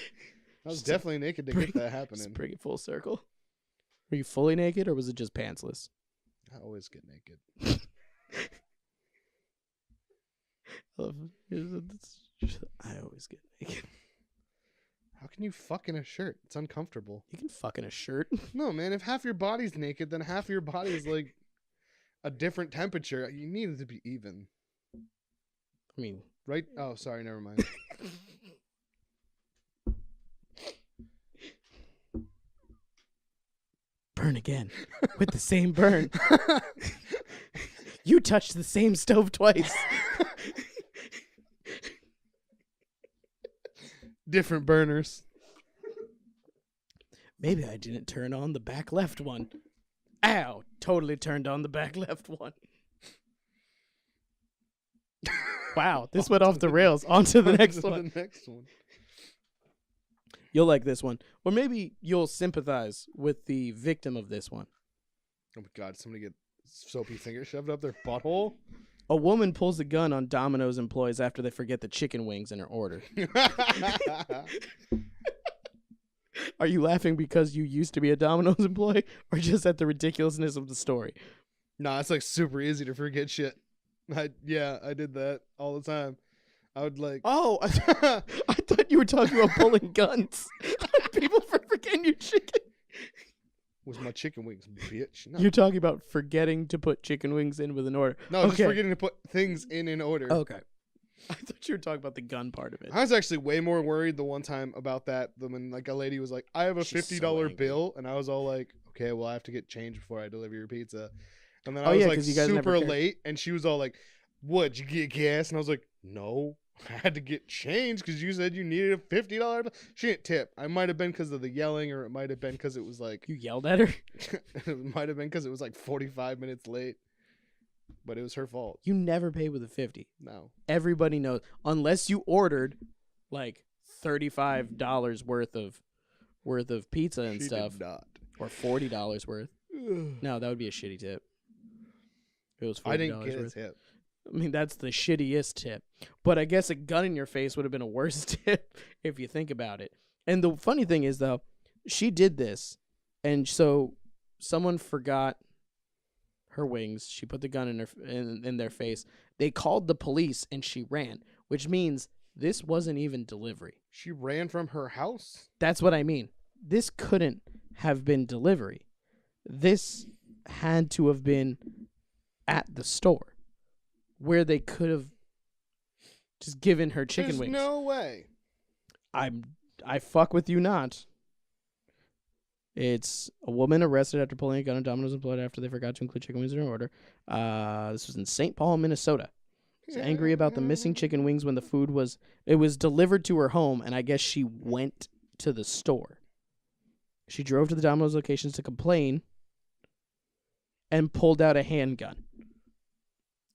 I was definitely naked to get that happening. Just bring it full circle. Were you fully naked or was it just pantsless? I always get naked. I always get naked. How can you fuck in a shirt? It's uncomfortable. You can fuck in a shirt. No, man. If half your body's naked, then half your body is like a different temperature. You need it to be even. I mean, right? Oh, sorry. Never mind. burn again with the same burn. You touched the same stove twice. Different burners. Maybe I didn't turn on the back left one. Ow! Totally turned on the back left one. Wow, this went off the rails. On to the next one. The next one. You'll like this one. Or maybe you'll sympathize with the victim of this one. Oh my God, somebody get soapy finger shoved up their butthole? A woman pulls a gun on Domino's employees after they forget the chicken wings in her order. Are you laughing because you used to be a Domino's employee or just at the ridiculousness of the story? Nah, it's like super easy to forget shit. I did that all the time. I would like... Oh, I thought you were talking about pulling guns on people for forgetting your chicken. Was my chicken wings, bitch. No. You're talking about forgetting to put chicken wings in with an order. No, just forgetting to put things in order. Okay. I thought you were talking about the gun part of it. I was actually way more worried the one time about that than when like a lady was like, I have a $50 bill. And I was all like, okay, well, I have to get change before I deliver your pizza. And then I was like super late. And she was all like, what, did you get gas? And I was like, no, I had to get change because you said you needed a $50 bill. She didn't tip. I might have been because of the yelling, or it might have been because it was like... You yelled at her? It might have been because it was like 45 minutes late. But it was her fault. You never pay with a 50. No. Everybody knows. Unless you ordered like $35 worth of pizza and stuff. Did not. Or $40 worth. No, that would be a shitty tip. It was $40 I didn't get worth. a tip. I mean, that's the shittiest tip. But I guess a gun in your face would have been a worse tip if you think about it. And the funny thing is, though, she did this. And so someone forgot her wings. She put the gun in their face. They called the police and she ran, which means this wasn't even delivery. She ran from her house? That's what I mean. This couldn't have been delivery. This had to have been at the store where they could have just given her chicken wings. There's no way. I fuck with you not. It's a woman arrested after pulling a gun on Domino's employee after they forgot to include chicken wings in her order. This was in St. Paul, Minnesota. She's angry about the missing chicken wings when the food was delivered to her home, and I guess she went to the store. She drove to the Domino's locations to complain and pulled out a handgun.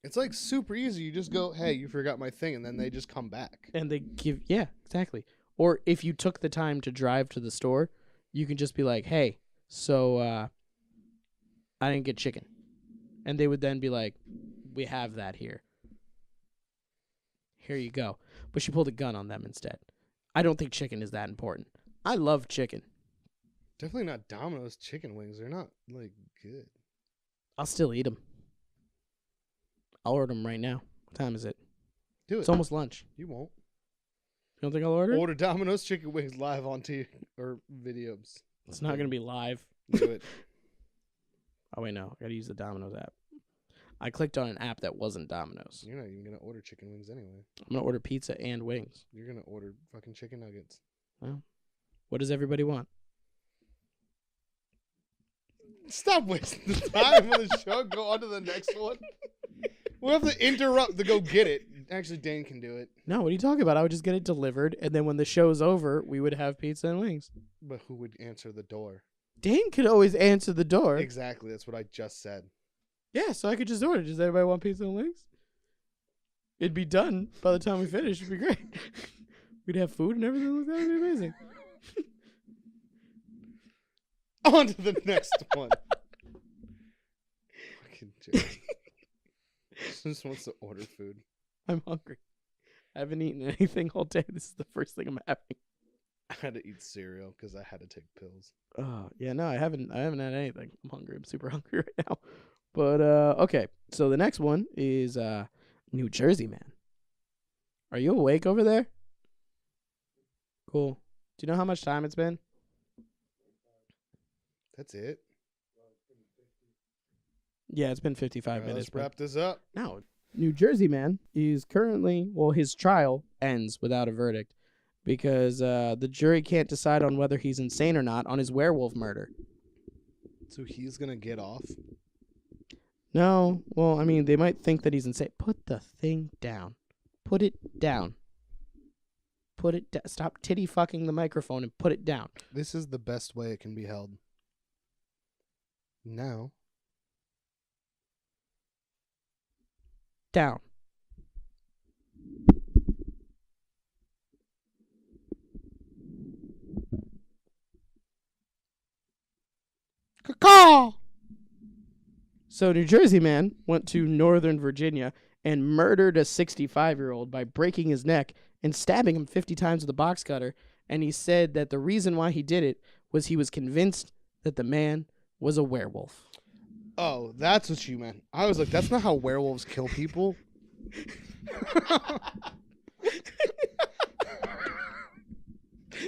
It's like super easy. You just go, hey, you forgot my thing, and then they just come back. And they give, yeah, exactly. Or if you took the time to drive to the store, you can just be like, hey, so I didn't get chicken. And they would then be like, we have that here. Here you go. But she pulled a gun on them instead. I don't think chicken is that important. I love chicken. Definitely not Domino's chicken wings. They're not, like, good. I'll still eat them. I'll order them right now. What time is it? Do it. It's almost lunch. You won't. You don't think I'll order? Order Domino's chicken wings live on or videos. It's not going to be live. Do it. Oh, wait, no. I got to use the Domino's app. I clicked on an app that wasn't Domino's. You're not even going to order chicken wings anyway. I'm going to order pizza and wings. You're going to order fucking chicken nuggets. Well, what does everybody want? Stop wasting the time on the show. Go on to the next one. We'll have to interrupt to go get it. Actually, Dane can do it. No, what are you talking about? I would just get it delivered, and then when the show's over, we would have pizza and wings. But who would answer the door? Dane could always answer the door. Exactly. That's what I just said. Yeah, so I could just order. Does anybody want pizza and wings? It'd be done by the time we finish. It'd be great. We'd have food and everything like that. It'd be amazing. On to the next one. Fucking Jerry. Just wants to order food. I'm hungry. I haven't eaten anything all day. This is the first thing I'm having. I had to eat cereal because I had to take pills. Oh, yeah, no, I haven't had anything. I'm hungry. I'm super hungry right now. But okay. So the next one is New Jersey man. Are you awake over there? Cool. Do you know how much time it's been? That's it. Yeah, it's been 55 minutes. Let's wrap this up. No. New Jersey man is currently, well, his trial ends without a verdict because the jury can't decide on whether he's insane or not on his werewolf murder. So he's going to get off? No. Well, I mean, they might think that he's insane. Put the thing down. Put it down. Put it down. Stop titty fucking the microphone and put it down. This is the best way it can be held. Now. Down. Caw. So New Jersey man went to Northern Virginia and murdered a 65-year-old by breaking his neck and stabbing him 50 times with a box cutter. And he said that the reason why he did it was he was convinced that the man was a werewolf. Oh, that's what you meant. I was like, that's not how werewolves kill people.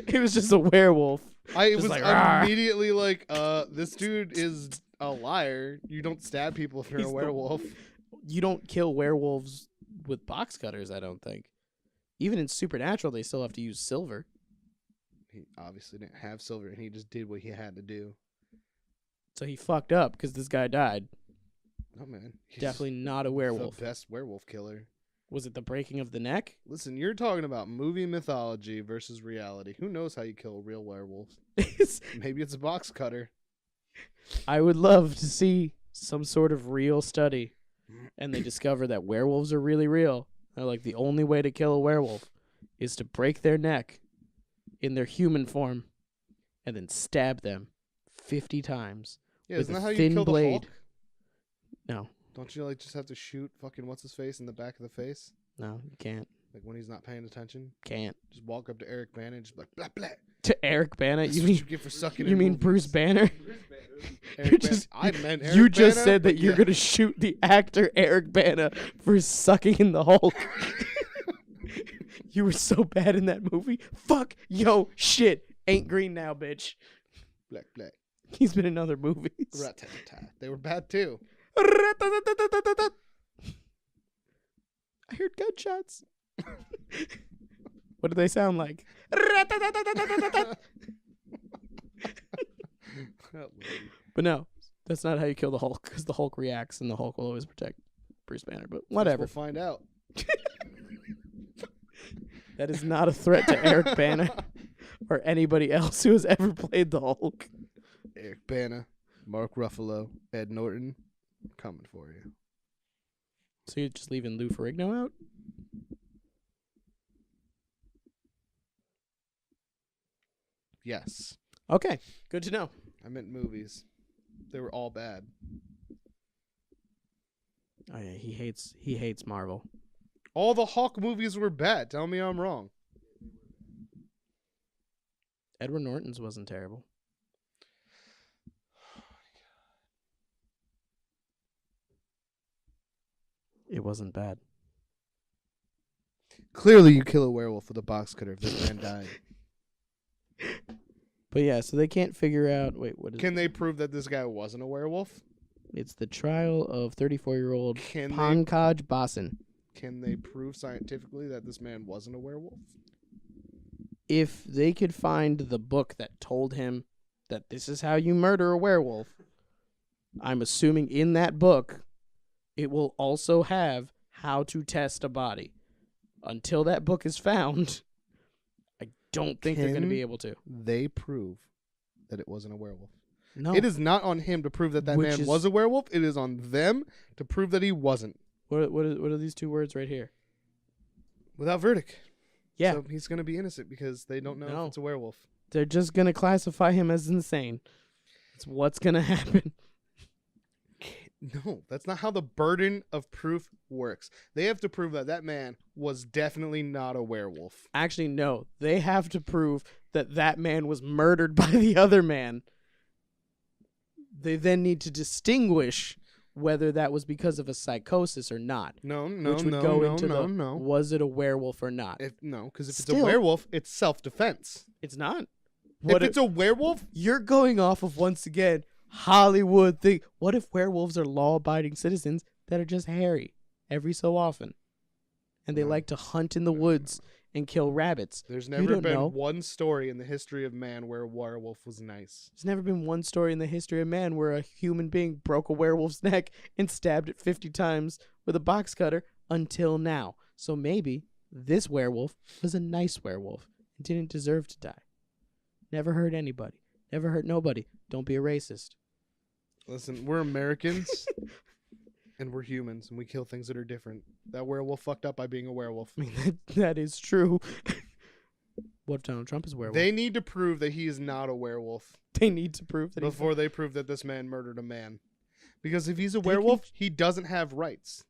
He was just a werewolf. I was like, immediately like, this dude is a liar. You don't stab people if you're a werewolf. You don't kill werewolves with box cutters, I don't think. Even in Supernatural, they still have to use silver. He obviously didn't have silver, and he just did what he had to do. So he fucked up because this guy died. Oh, man. He's definitely not a werewolf. the best werewolf killer. Was it the breaking of the neck? Listen, you're talking about movie mythology versus reality. Who knows how you kill real werewolves? Maybe it's a box cutter. I would love to see some sort of real study, and they discover that werewolves are really real. They're like, the only way to kill a werewolf is to break their neck in their human form and then stab them 50 times. Yeah, with isn't that a how you thin kill the blade. Hulk? No. Don't you like just have to shoot fucking what's his face in the back of the face? No, you can't. Like when he's not paying attention? Can't. Just walk up to Eric Bana and just be like, blah, blah. To Eric Bana? That's You what mean you get for sucking you in mean movies. Bruce Banner? Eric Bana. I meant Eric You just Bana, said that but you're yeah. going to shoot the actor Eric Bana for sucking in the Hulk. You were so bad in that movie. Fuck, yo, shit. Ain't green now, bitch. Black, black. He's been in other movies. Rat-tat-tat. They were bad too. I heard gunshots. What do they sound like? But no, that's not how you kill the Hulk, because the Hulk reacts and the Hulk will always protect Bruce Banner. But whatever. We'll find out. That is not a threat to Eric Bana or anybody else who has ever played the Hulk. Eric Bana, Mark Ruffalo, Ed Norton, coming for you. So you're just leaving Lou Ferrigno out? Yes. Okay, good to know. I meant movies. They were all bad. Oh yeah, he hates Marvel. All the Hawk movies were bad. Tell me I'm wrong. Edward Norton's wasn't terrible. It wasn't bad. Clearly you kill a werewolf with a box cutter if this man died. But yeah, so they can't figure out... Wait, what is Can they prove that this guy wasn't a werewolf? It's the trial of 34-year-old Can they- Pankaj Basan. Can they prove scientifically that this man wasn't a werewolf? If they could find the book that told him that this is how you murder a werewolf, I'm assuming in that book, it will also have how to test a body. Until that book is found, I don't think they're going to be able to. They prove that it wasn't a werewolf. No. It is not on him to prove that man was a werewolf. It is on them to prove that he wasn't. What are these two words right here? Without verdict. Yeah. So he's going to be innocent because they don't know if it's a werewolf. They're just going to classify him as insane. That's what's going to happen. No, that's not how the burden of proof works. They have to prove that man was definitely not a werewolf. Actually, no. They have to prove that man was murdered by the other man. They then need to distinguish whether that was because of a psychosis or not. No. Was it a werewolf or not? Because if it's a werewolf, it's self-defense. It's not. If it's a werewolf, you're going off of, once again, Hollywood thing. What if werewolves are law-abiding citizens that are just hairy every so often, and they like to hunt in the woods and kill rabbits? There's never been one story in the history of man where a werewolf was nice. There's never been one story in the history of man where a human being broke a werewolf's neck and stabbed it 50 times with a box cutter until now. So maybe this werewolf was a nice werewolf and didn't deserve to die. Never hurt anybody. Never hurt nobody. Don't be a racist. Listen, we're Americans, and we're humans, and we kill things that are different. That werewolf fucked up by being a werewolf. I mean, that is true. What if Donald Trump is a werewolf? They need to prove that he is not a werewolf. They need to prove that before they prove that this man murdered a man. Because if he's a werewolf, he doesn't have rights.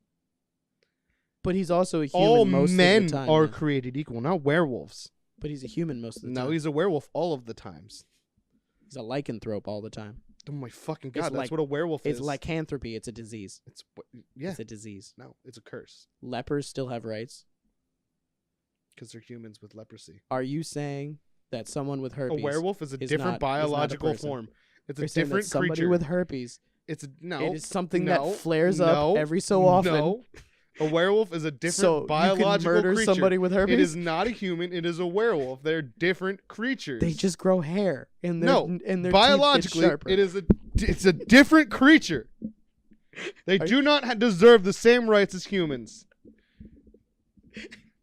But he's also a human all most of the men time. Are created equal, not werewolves. But he's a human most of the time. No, he's a werewolf all of the times. He's a lycanthrope all the time. Oh my fucking God, that's what a werewolf is. It's lycanthropy. It's a disease. It's a disease. No, it's a curse. Lepers still have rights. Because they're humans with leprosy. Are you saying that someone with herpes... A werewolf is a different biological form. It's a different creature. Somebody with herpes... It is something that flares up every so often. No. A werewolf is a different biological you can murder creature. Somebody with herpes? It is not a human. It is a werewolf. They're different creatures. They just grow hair. And their biologically, it's a different creature. They do not deserve the same rights as humans.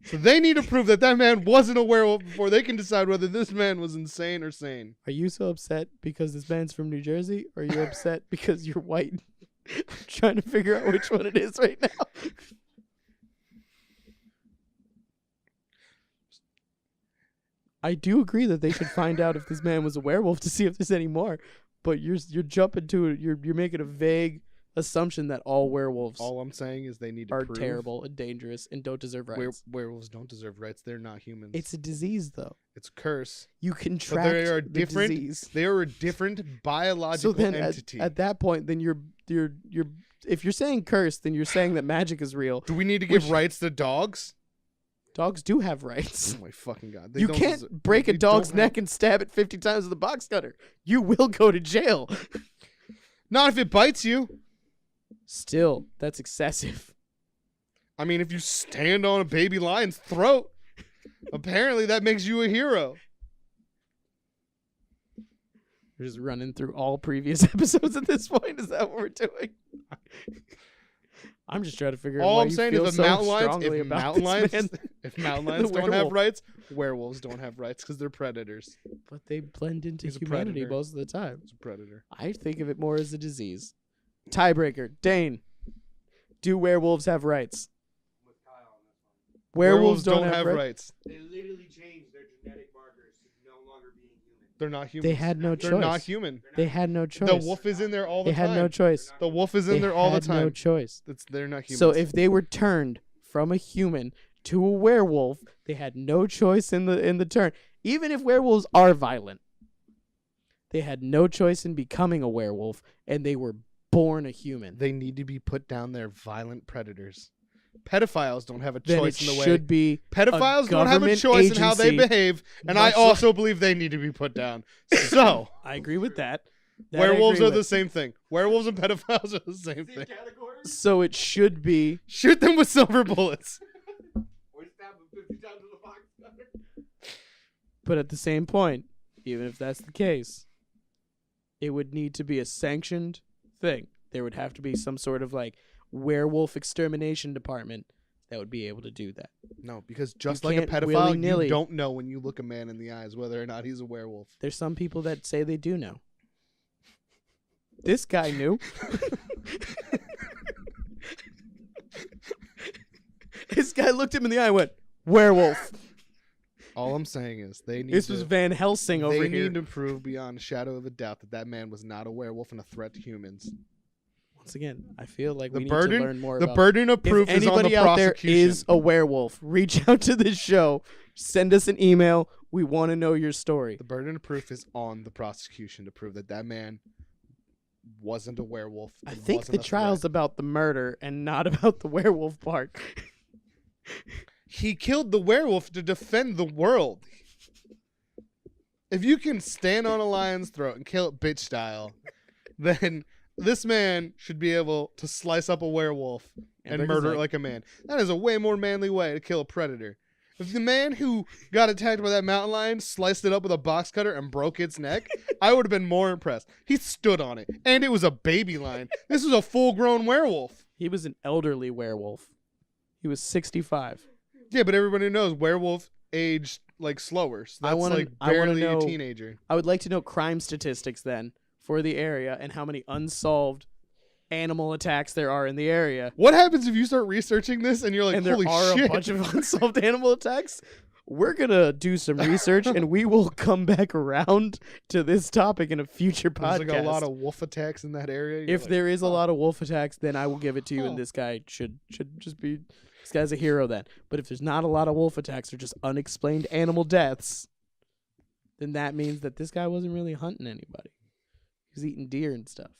So they need to prove that man wasn't a werewolf before they can decide whether this man was insane or sane. Are you so upset because this man's from New Jersey? Or are you upset because you're white? I'm trying to figure out which one it is right now. I do agree that they should find out if this man was a werewolf to see if there's any more. But you're jumping to it. You're making a vague assumption that all werewolves all I'm saying is they need to are prove terrible and dangerous and don't deserve rights. Werewolves don't deserve rights. They're not humans. It's a disease, though. It's a curse. You contract the disease. They are a different biological entity. At that point, then you're if you're saying curse, then you're saying that magic is real. Do we need to give rights to dogs? Dogs do have rights. Oh my fucking God. You can't break a dog's neck and stab it 50 times with a box cutter. You will go to jail. Not if it bites you. Still, that's excessive. I mean, if you stand on a baby lion's throat, apparently that makes you a hero. We're just running through all previous episodes at this point. Is that what we're doing? I'm just trying to figure out why you feel so strongly about this man. If mountain lions don't have rights, werewolves don't have rights because they're predators. But they blend into humanity most of the time. It's a predator. I think of it more as a disease. Tiebreaker. Dane, do werewolves have rights? With Kyle on this one. Werewolves don't have rights. They literally changed their genetic markers to no longer being human. They're not human. They had no choice. They're not human. They had no choice. The wolf is in there all the time. They had no choice. The wolf is in there all the time. They had no choice. They're not humans. So if they were turned from a human to a werewolf, they had no choice in the turn. Even if werewolves are violent, they had no choice in becoming a werewolf, and they were born a human. They need to be put down. They're violent predators. Pedophiles don't have a choice in the way. Should be pedophiles don't have a choice in how they behave, and I also believe they need to be put down. So I agree with that. Werewolves are the same thing. Werewolves and pedophiles are the same thing. So it should be shoot them with silver bullets. Or stab them 50 times with a box cutter. But at the same point, even if that's the case, it would need to be a sanctioned thing. There would have to be some sort of like werewolf extermination department that would be able to do that. No, because just You like a can't pedophile, willy-nilly. you don't know when you look a man in the eyes whether or not he's a werewolf. There's some people that say they do know. This guy knew. This guy looked him in the eye and went, werewolf. All I'm saying is This was Van Helsing over They here. need to prove beyond a shadow of a doubt that that man was not a werewolf and a threat to humans. Once again, I feel like The we burden- need to learn more The about burden of If proof is on anybody the out there prosecution. is a werewolf, reach out to this show. Send us an email. We want to know your story. The burden of proof is on the prosecution to prove that that man wasn't a werewolf. I and think wasn't the a trial's threat. about the murder and not about the werewolf part. He killed the werewolf to defend the world. If you can stand on a lion's throat and kill it bitch style, then this man should be able to slice up a werewolf and break his murder it leg. like a man. That is a way more manly way to kill a predator. If the man who got attacked by that mountain lion sliced it up with a box cutter and broke its neck, I would have been more impressed. He stood on it, and it was a baby lion. This was a full-grown werewolf. He was an elderly werewolf. He was 65. Yeah, but everybody knows werewolf age like slower. So that's like I wanna barely know- a teenager. I would like to know crime statistics then for the area and how many unsolved animal attacks there are in the area. What happens if you start researching this and you're like, And there holy are shit? a bunch of unsolved animal attacks. We're going to do some research and we will come back around to this topic in a future podcast. There's like a lot of wolf attacks in that area. You're If like, there is a lot of wolf attacks, then I will give it to you, Oh. and this guy should just be... This guy's a hero then. But if there's not a lot of wolf attacks or just unexplained animal deaths, then that means that this guy wasn't really hunting anybody. He was eating deer and stuff.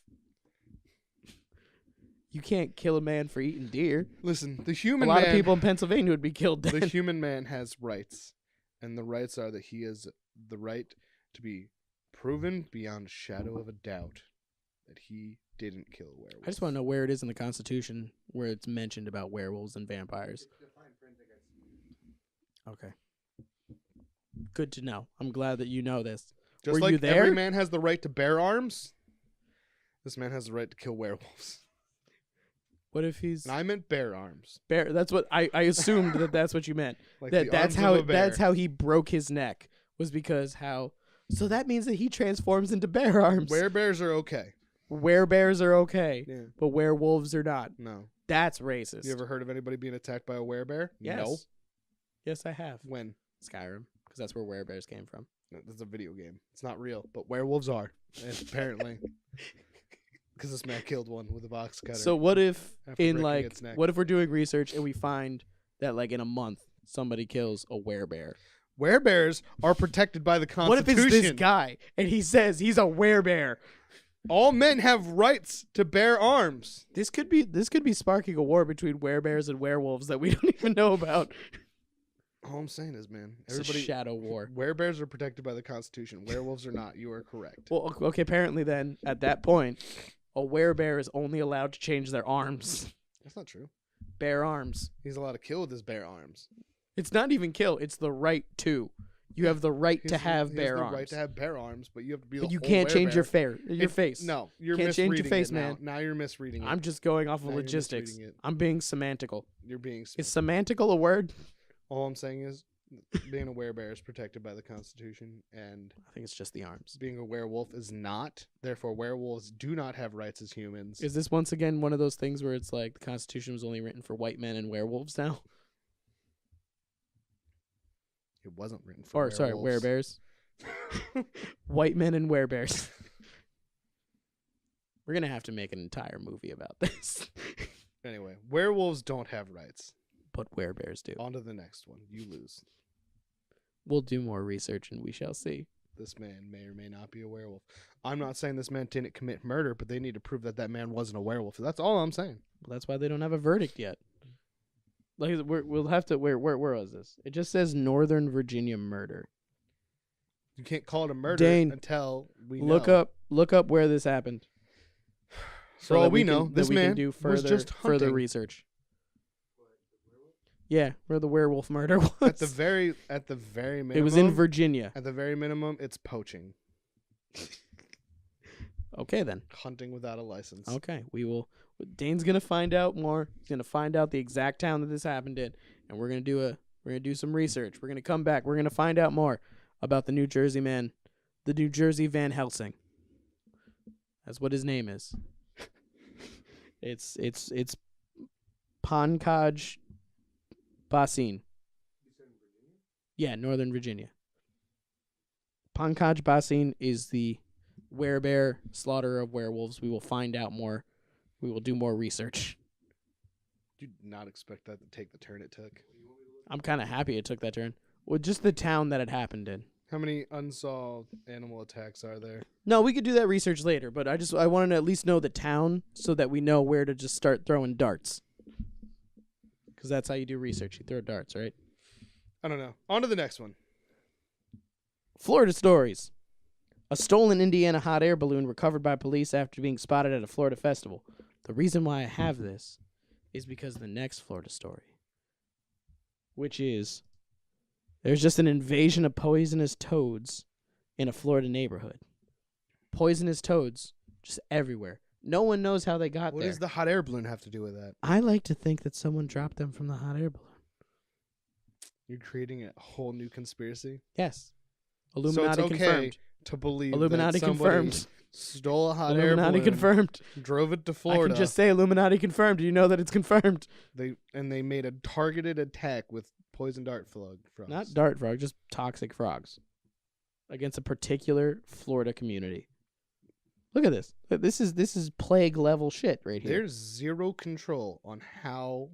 You can't kill a man for eating deer. listen, the A human lot man, of people in Pennsylvania would be killed the then. human man has rights, and the rights are that he has the right to be proven beyond a shadow of a doubt that he didn't kill a werewolf. I just want to know where it is in the Constitution where it's mentioned about werewolves and vampires. Okay. Good to know. I'm glad that you know this. Just Were like you there? every man has the right to bear arms, this man has the right to kill werewolves. What if he's And I meant bear arms. bear? That's what I assumed that's what you meant. Like That the that's arms how of a bear. that's how he broke his neck was because how. So that means that he transforms into bear arms. Werebears are okay. Werebears are okay, Yeah. but werewolves are not. No. That's racist. You ever heard of anybody being attacked by a werebear? Yes. No. Yes, I have. When? Skyrim, because that's where werebears came from. No, that's a video game. It's not real, but werewolves are, apparently. Because this man killed one with a box cutter. So what if After in breaking like its neck. what if we're doing research and we find that like in a month somebody kills a werebear? Werebears are protected by the What if Constitution. it's this guy and he says he's a werebear? All men have rights to bear arms. This could be sparking a war between werebears and werewolves that we don't even know about. All I'm saying is, man, It's a shadow war. Werebears are protected by the Constitution. Werewolves are not. You are correct. Well, okay, apparently then at that point, a werebear is only allowed to change their arms. That's not true. Bear arms. He's allowed to kill with his bare arms. It's not even kill. It's the right to. You have the right He to has the- have he bare has the arms. right to have bare arms, but you have to be. But the you whole can't change your werebear. face. No, you're Can't change misreading your face, it now. man. Now you're misreading it. I'm just going off of Now you're logistics. misreading it. I'm being semantical. You're being. Is semantical a word? All I'm saying is, being a werebear is protected by the Constitution, and I think it's just the arms. being a werewolf is not. Therefore, werewolves do not have rights as humans. Is this once again one of those things where it's like the Constitution was only written for white men and werewolves now? It wasn't written for. Or sorry, werebears. White men and werebears. We're gonna have to make an entire movie about this. Anyway, werewolves don't have rights. But werebears do. On to the next one. You lose. We'll do more research and we shall see. This man may or may not be a werewolf. I'm not saying this man didn't commit murder, but they need to prove that that man wasn't a werewolf. That's all I'm saying. Well, that's why they don't have a verdict yet. Like we'll have to. Where was this? It just says Northern Virginia murder. You can't call it a murder Dane, until we Look know. up where this happened. For all that we know, can, this that we man can do was just further hunting. research. Yeah, where the werewolf murder was. At the very minimum. it was in Virginia. At the very minimum, it's poaching. Okay, then. Hunting without a license. Okay, we will. Dane's gonna find out more. He's gonna find out the exact town that this happened in, and we're gonna do some research. We're gonna come back. We're gonna find out more about the New Jersey man, the New Jersey Van Helsing. That's what his name is. It's Pankaj Bhasin. Yeah, Northern Virginia. Pankaj Bhasin is the werebear slaughterer of werewolves. We will find out more. We will do more research. Did you not expect that to take the turn it took? I'm kind of happy it took that turn. Well, just the town that it happened in. How many unsolved animal attacks are there? No, we could do that research later, but I wanted to at least know the town so that we know where to just start throwing darts. Because that's how you do research. You throw darts, right? I don't know. On to the next one. Florida stories. A stolen Indiana hot air balloon recovered by police after being spotted at a Florida festival. The reason why I have this is because of the next Florida story, which is there's just an invasion of poisonous toads in a Florida neighborhood. Poisonous toads just everywhere. No one knows how they got What there. does the hot air balloon have to do with that? I like to think that someone dropped them from the hot air balloon. You're creating a whole new conspiracy? Yes. Illuminati so it's okay confirmed. To believe Illuminati that somebody confirmed. stole a hot air Illuminati balloon, confirmed. drove it to I Florida. can just say Illuminati confirmed. You know that it's confirmed. They made a targeted attack with poison dart frogs. Not dart frog, just toxic frogs against a particular Florida community. Look at this. This is plague level shit right here. There's zero control on how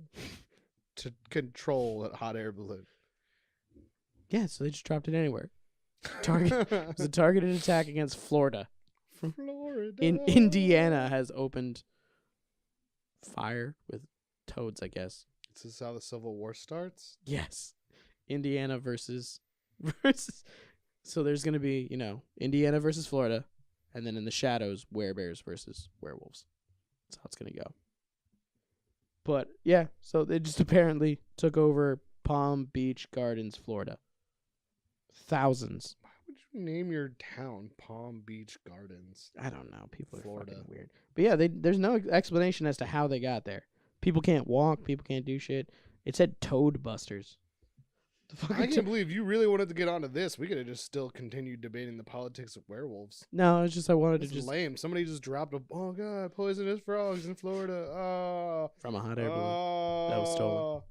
to control a hot air balloon. Yeah, so they just dropped it anywhere. It was a targeted attack against Florida. Florida. Indiana has opened fire with toads, I guess. This is how the Civil War starts? Yes. Indiana versus. So there's going to be, Indiana versus Florida. And then in the shadows, werebears versus werewolves. That's how it's going to go. But, yeah, so they just apparently took over Palm Beach Gardens, Florida. Thousands. Why would you name your town Palm Beach Gardens? I don't know. People are Florida. fucking weird. But, yeah, there's no explanation as to how they got there. People can't walk. People can't do shit. It said Toad Busters. I can't believe you really wanted to get onto this. We could have just still continued debating the politics of werewolves. No, it's just I wanted It's to just lame. Somebody just dropped oh god, poisonous frogs in Florida. From a hot air balloon that was stolen.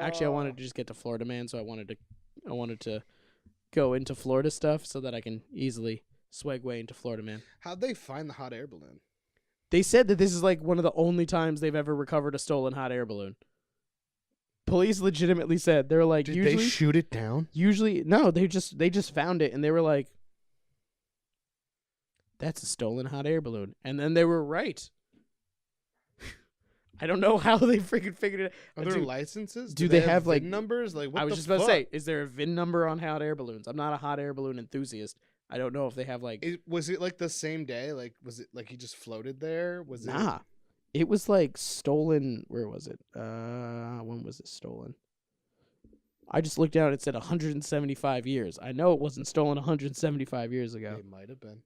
Actually, I wanted to just get to Florida Man, so I wanted to go into Florida stuff so that I can easily segue into Florida Man. How'd they find the hot air balloon? They said that this is like one of the only times they've ever recovered a stolen hot air balloon. Police legitimately said they're like, Did usually they shoot it down? Usually no, they just found it and they were like, that's a stolen hot air balloon. And then they were right. I don't know how they freaking figured it out. Are there licenses? Do they have like VIN numbers? Like what I was the just about to fuck? say, is there a VIN number on hot air balloons? I'm not a hot air balloon enthusiast. I don't know if they have like Was it like the same day? Like was it like he just floated there? Was it Nah. It was like stolen. Where was it? When was it stolen? I just looked down. It said 175 years. I know it wasn't stolen 175 years ago. It might have been.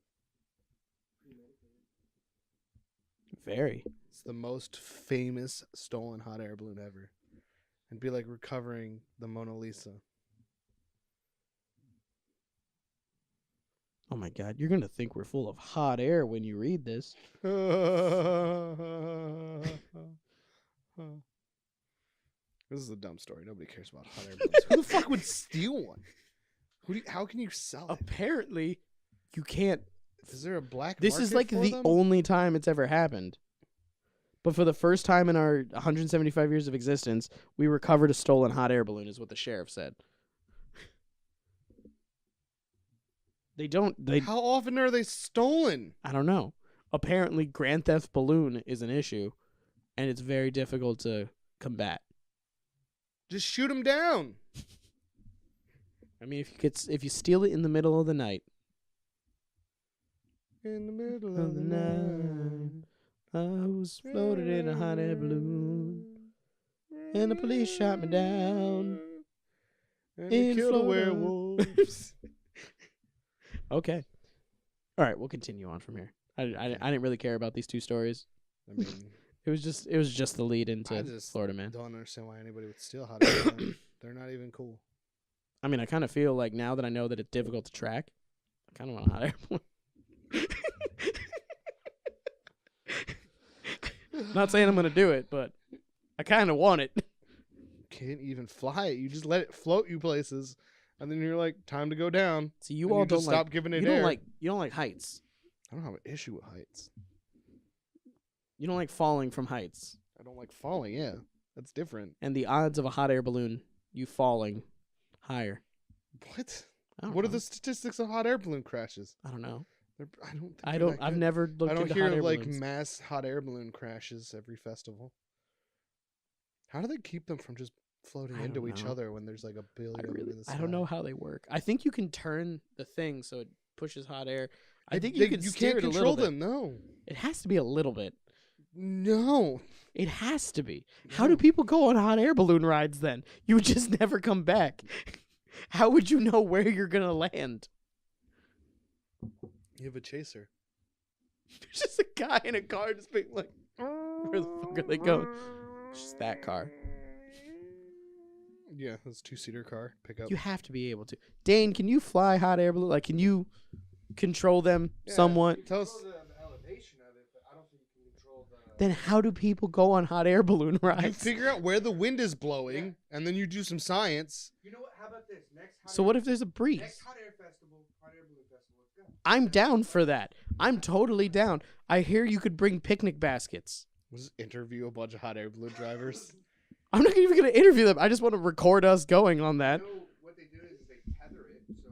Very. It's the most famous stolen hot air balloon ever. It'd be like recovering the Mona Lisa. Oh my God, you're gonna think we're full of hot air when you read this. This is a dumb story. Nobody cares about hot air balloons. Who the fuck would steal one? How can you sell it? Apparently, you can't. Is there a black This market is like for the them? only time it's ever happened. But for the first time in our 175 years of existence, we recovered a stolen hot air balloon, is what the sheriff said. How often are they stolen? I don't know. Apparently, grand theft balloon is an issue, and it's very difficult to combat. Just shoot them down. I mean, if you steal it in the middle of the night. In the middle of the night, I was floated in a hot air balloon, and the police shot me down. And they in killed a Florida. werewolf. Okay. All right, we'll continue on from here. I didn't really care about these two stories. I mean, it was just the lead into Florida Man. Don't understand why anybody would steal hot air balloons. They're not even cool. I mean, I kind of feel like now that I know that it's difficult to track, I kind of want a hot air balloon. Not saying I'm gonna do it, but I kind of want it. Can't even fly it. You just let it float you places, and then you're like, time to go down. So you all don't just stop giving it air. You don't like heights. I don't have an issue with heights. You don't like falling from heights. I don't like falling. Yeah, that's different. And the odds of a hot air balloon, you falling, higher. What? What are the statistics of hot air balloon crashes? I don't know. I've never looked I don't into hear hot air of like balloons. mass hot air balloon crashes every festival. How do they keep them from just floating into each other when there's like a billion of them in the sky? I don't know how they work. I think you can turn the thing so it pushes hot air. I think you you can't control them. No, it has to be a little bit. No, it has to be. How do people go on hot air balloon rides then? You would just never come back. How would you know where you're gonna land? You have a chaser. There's just a guy in a car just being like, where the fuck are they going? It's just that car. Yeah, that's a 2-seater car. Pickup. You have to be able to. Dane, can you fly hot air balloon? Like, can you control them somewhat? Tell us. The elevation of it, but I don't think you can control the... Then how do people go on hot air balloon rides? You figure out where the wind is blowing, and then you do some science. You know what? How about this? What if there's a breeze? Next hot air festival, hot air balloon festival, let's go. I'm down for that. I'm totally down. I hear you could bring picnic baskets. Let's interview a bunch of hot air balloon drivers. I'm not even going to interview them. I just want to record us going on that. You know, what they do is they tether it, so...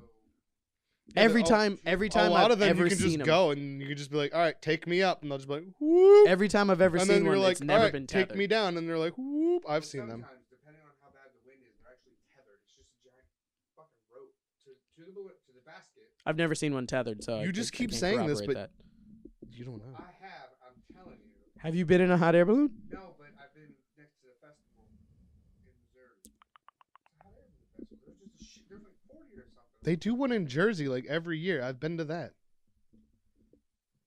Every time a lot of them you can just go and you can just be like, all right, take me up, and they'll just be like, whoop. Every time I've ever seen one, it's never been tethered. Take me down, and they're like, whoop. I've seen them. Sometimes, depending on how bad the wind is, they're actually tethered. It's just a giant fucking rope to the basket. I've never seen one tethered, so you just keep saying this, but you don't know. I have, I'm telling you. Have you been in a hot air balloon? No, but I've been next to the festival in Missouri. It's a hot air balloon festival. There's like 40 or something. They do one in Jersey like every year. I've been to that.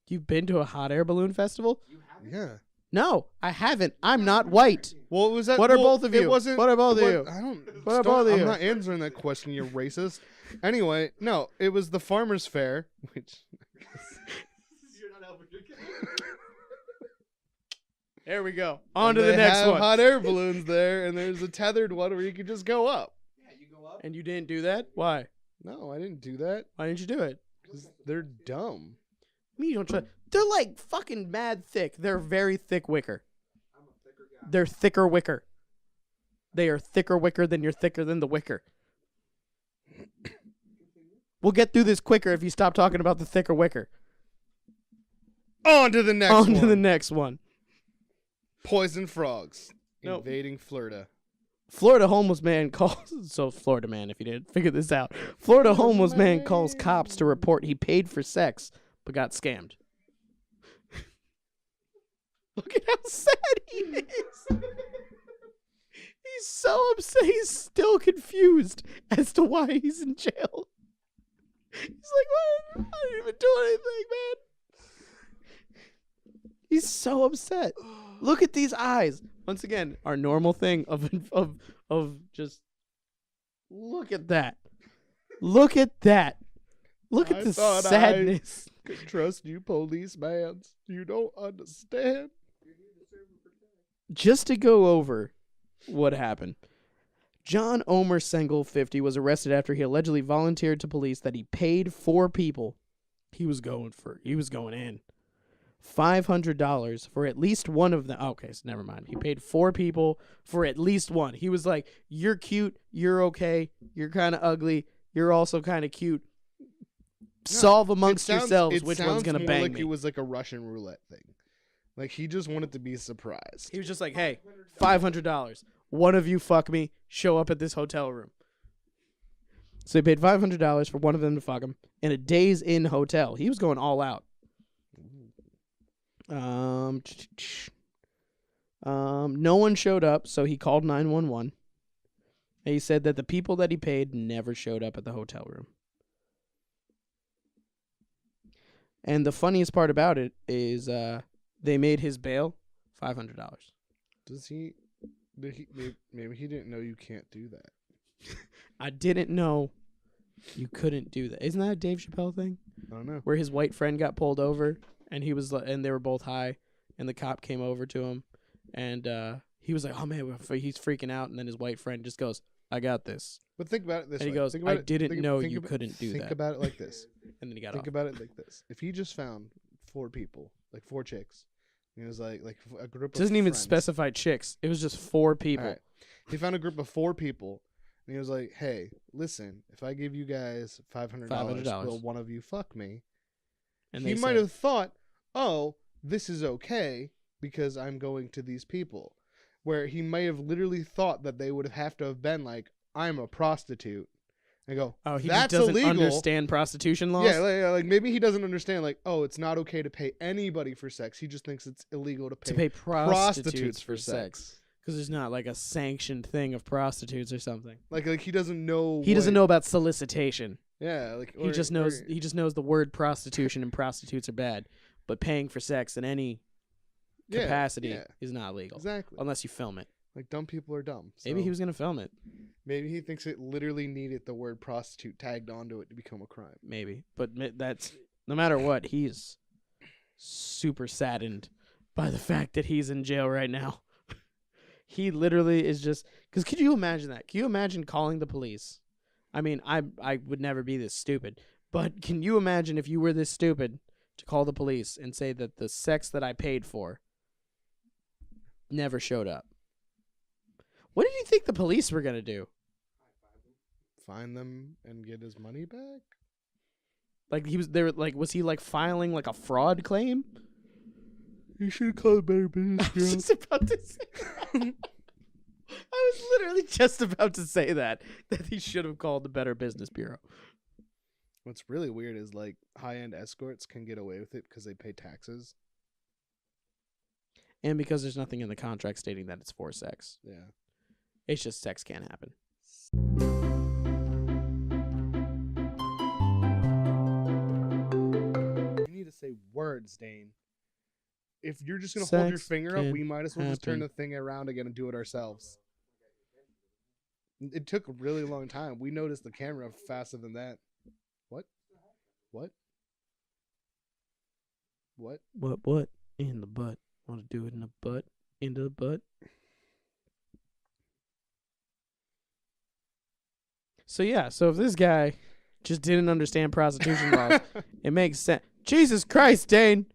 You've been to a hot air balloon festival? You haven't? Yeah. No, I haven't. I'm not white. Well, was that? What are both of you? It wasn't. What are both of you? I don't. What are both of you? I'm not answering that question. You're racist. Anyway, no, it was the farmers' fair, which. You're not helping your kid. There we go. On to the next one. They one. have hot air balloons there, and there's a tethered one where you can just go up. Yeah, you go up. And you didn't do that? Why? No, I didn't do that. Why didn't you do it? Because they're dumb. I mean, you don't try. They're like fucking mad thick. They're very thick wicker. I'm a thicker guy. They're thicker wicker. They are thicker wicker than you're thicker than the wicker. We'll get through this quicker if you stop talking about the thicker wicker. On to the next one. On to the next one. Poison frogs Nope. invading Florida. Florida homeless man calls... So, Florida man, if you didn't figure this out. Florida homeless man calls cops to report he paid for sex, but got scammed. Look at how sad he is. He's so upset. He's still confused as to why he's in jail. He's like, what? I didn't even do anything, man. He's so upset. Look at these eyes. Once again, our normal thing of just look at that. Look at that. Look at the sadness. I could trust you, policeman. You don't understand. Just to go over what happened. John Omer Sengel, 50, was arrested after he allegedly volunteered to police that he paid 4 people. He was going in. $500 for at least one of them. Okay, so never mind. He paid 4 people for at least one. He was like, you're cute, you're okay, you're kind of ugly, you're also kind of cute. Solve amongst yourselves which one's going to bang like me. It was like a Russian roulette thing. Like he just wanted to be surprised. He was just like, hey, $500. One of you fuck me, show up at this hotel room. So he paid $500 for one of them to fuck him in a Days Inn hotel. He was going all out. No one showed up, so he called 911. And he said that the people that he paid never showed up at the hotel room. And the funniest part about it is they made his bail $500. Does he? Maybe he didn't know you can't do that. I didn't know you couldn't do that. Isn't that a Dave Chappelle thing? I don't know. Where his white friend got pulled over and and they were both high, and the cop came over to him, and he was like, "Oh man," he's freaking out, and then his white friend just goes, "I got this." But think about it this and way. he goes, I didn't know you couldn't do that. Think about it like this. And then he got Think off. about it like this. If he just found 4 people, like 4 chicks, and it was like a group of Doesn't even friends. specify chicks. It was just 4 people. All right. He found a group of 4 people, and he was like, "Hey, listen, if I give you guys $500, will one of you fuck me?" And he might have thought, "Oh, this is okay because I'm going to these people." Where he may have literally thought that they would have to have been like, "I'm a prostitute." And go, "Oh, he that's just doesn't illegal. understand prostitution laws." Yeah, like maybe he doesn't understand, like, oh, it's not okay to pay anybody for sex. He just thinks it's illegal to pay prostitutes for sex. Because there's not like a sanctioned thing of prostitutes or something. Like he doesn't know. He doesn't know about solicitation. Yeah, like He just knows the word prostitution and prostitutes are bad, but paying for sex in any capacity is not legal. Exactly. Unless you film it. Like dumb people are dumb. So Maybe he was gonna film it. Maybe he thinks it literally needed the word prostitute tagged onto it to become a crime. Maybe, but that's no matter what. He's super saddened by the fact that he's in jail right now. He literally is just because. Could you imagine that? Can you imagine calling the police? I mean, I would never be this stupid, but can you imagine if you were this stupid to call the police and say that the sex that I paid for never showed up? What did you think the police were gonna do? Find them and get his money back? Like he was there? Like was he like filing like a fraud claim? You should have called Better Business Bureau. I was just about to say that. I was literally just about to say that he should have called the Better Business Bureau. What's really weird is like high-end escorts can get away with it because they pay taxes. And because there's nothing in the contract stating that it's for sex. Yeah. It's just sex can't happen. You need to say words, Dane. If you're just going to hold your finger up, we might as well just turn the thing around again and do it ourselves. It took a really long time. We noticed the camera faster than that. What? What? What? What? In the butt. Want to do it in the butt? Into the butt? So if this guy just didn't understand prostitution laws, it makes sense. Jesus Christ, Dane.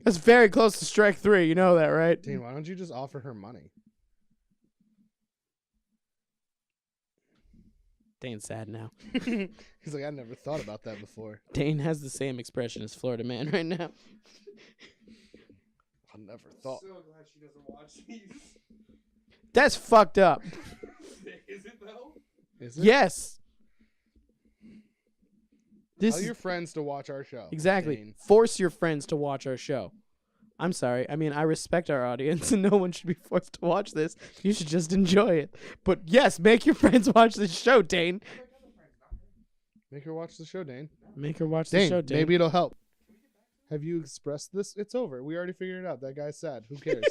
That's very close to strike 3. You know that, right? Dane, why don't you just offer her money? Dane's sad now. He's like, I never thought about that before. Dane has the same expression as Florida Man right now. I never thought. I'm so glad she doesn't watch these. That's fucked up. Is it though? Is it? Yes. Tell your friends to watch our show. Exactly. Dane. Force your friends to watch our show. I'm sorry. I mean, I respect our audience, and no one should be forced to watch this. You should just enjoy it. But yes, make your friends watch this show, Dane. Make her watch the show, Dane. Make her watch the show, Dane. Maybe it'll help. Have you expressed this? It's over. We already figured it out. That guy's sad. Who cares?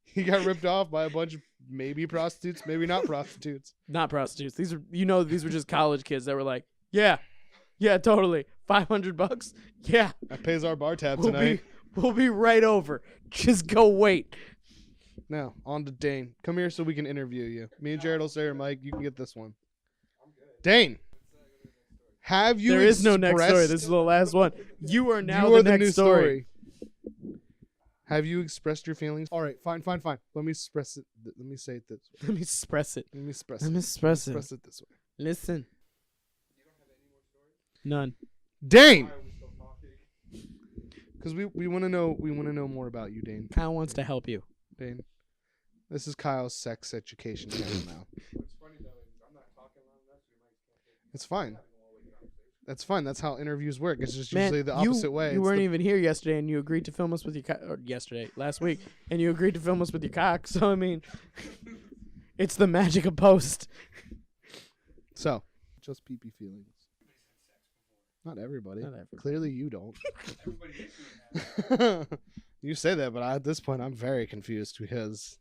He got ripped off by a bunch of maybe prostitutes, maybe not prostitutes. Not prostitutes. These were just college kids that were like, yeah, totally. $500. Yeah. That pays our bar tab tonight. We'll be right over. Just go wait. Now, on to Dane. Come here so we can interview you. Me and Jared will say, Mike, you can get this one. Dane, have you There is no next story. This is the last one. You are now the next new story. Have you expressed your feelings? All right, fine. Let me express it. Let me say it this way. Let me express it. Let me express Let it. me express it. Express it this way. Listen. None. Dane! Why are we still talking? Because we want to know more about you, Dane. Kyle wants to help you. Dane. This is Kyle's sex education channel now. What's funny though is I'm not talking long enough, so you might can't. It's fine. That's fine. That's how interviews work. It's just Man, usually the opposite way. You It's weren't even here yesterday, and you agreed to film us with your last week, and you agreed to film us with your cock. So I mean, it's the magic of post. So, just pee-pee feelings. Not everybody. Not everybody. Clearly you don't. Everybody is doing that. You say that, but at this point I'm very confused because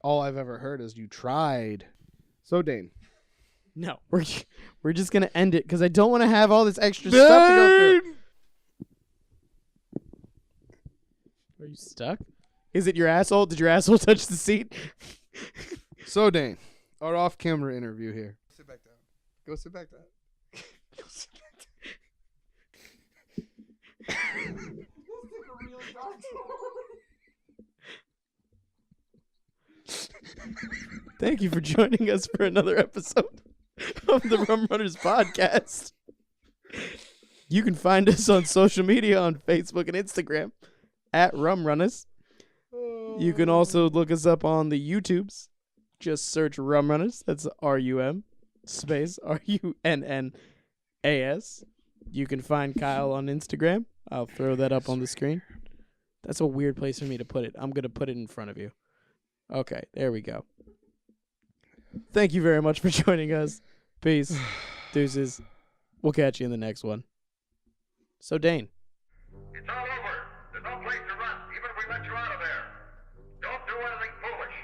all I've ever heard is you tried. So Dane. No, we're just gonna end it because I don't want to have all this extra stuff to go through. Are you stuck? Is it your asshole? Did your asshole touch the seat? So Dane, our off-camera interview here. Sit back down. Go sit back down. Go sit back down. Thank you for joining us for another episode of the Rum Runnas Podcast. You can find us on social media on Facebook and Instagram at Rum Runnas. You can also look us up on the YouTubes. Just search Rum Runnas. That's RUM space RUNNAS. You can find Kyle on Instagram. I'll throw that up on the screen. That's a weird place for me to put it. I'm going to put it in front of you. Okay, there we go. Thank you very much for joining us. Peace. Deuces. We'll catch you in the next one. So, Dane. It's all over. There's no place to run, even if we let you out of there. Don't do anything foolish.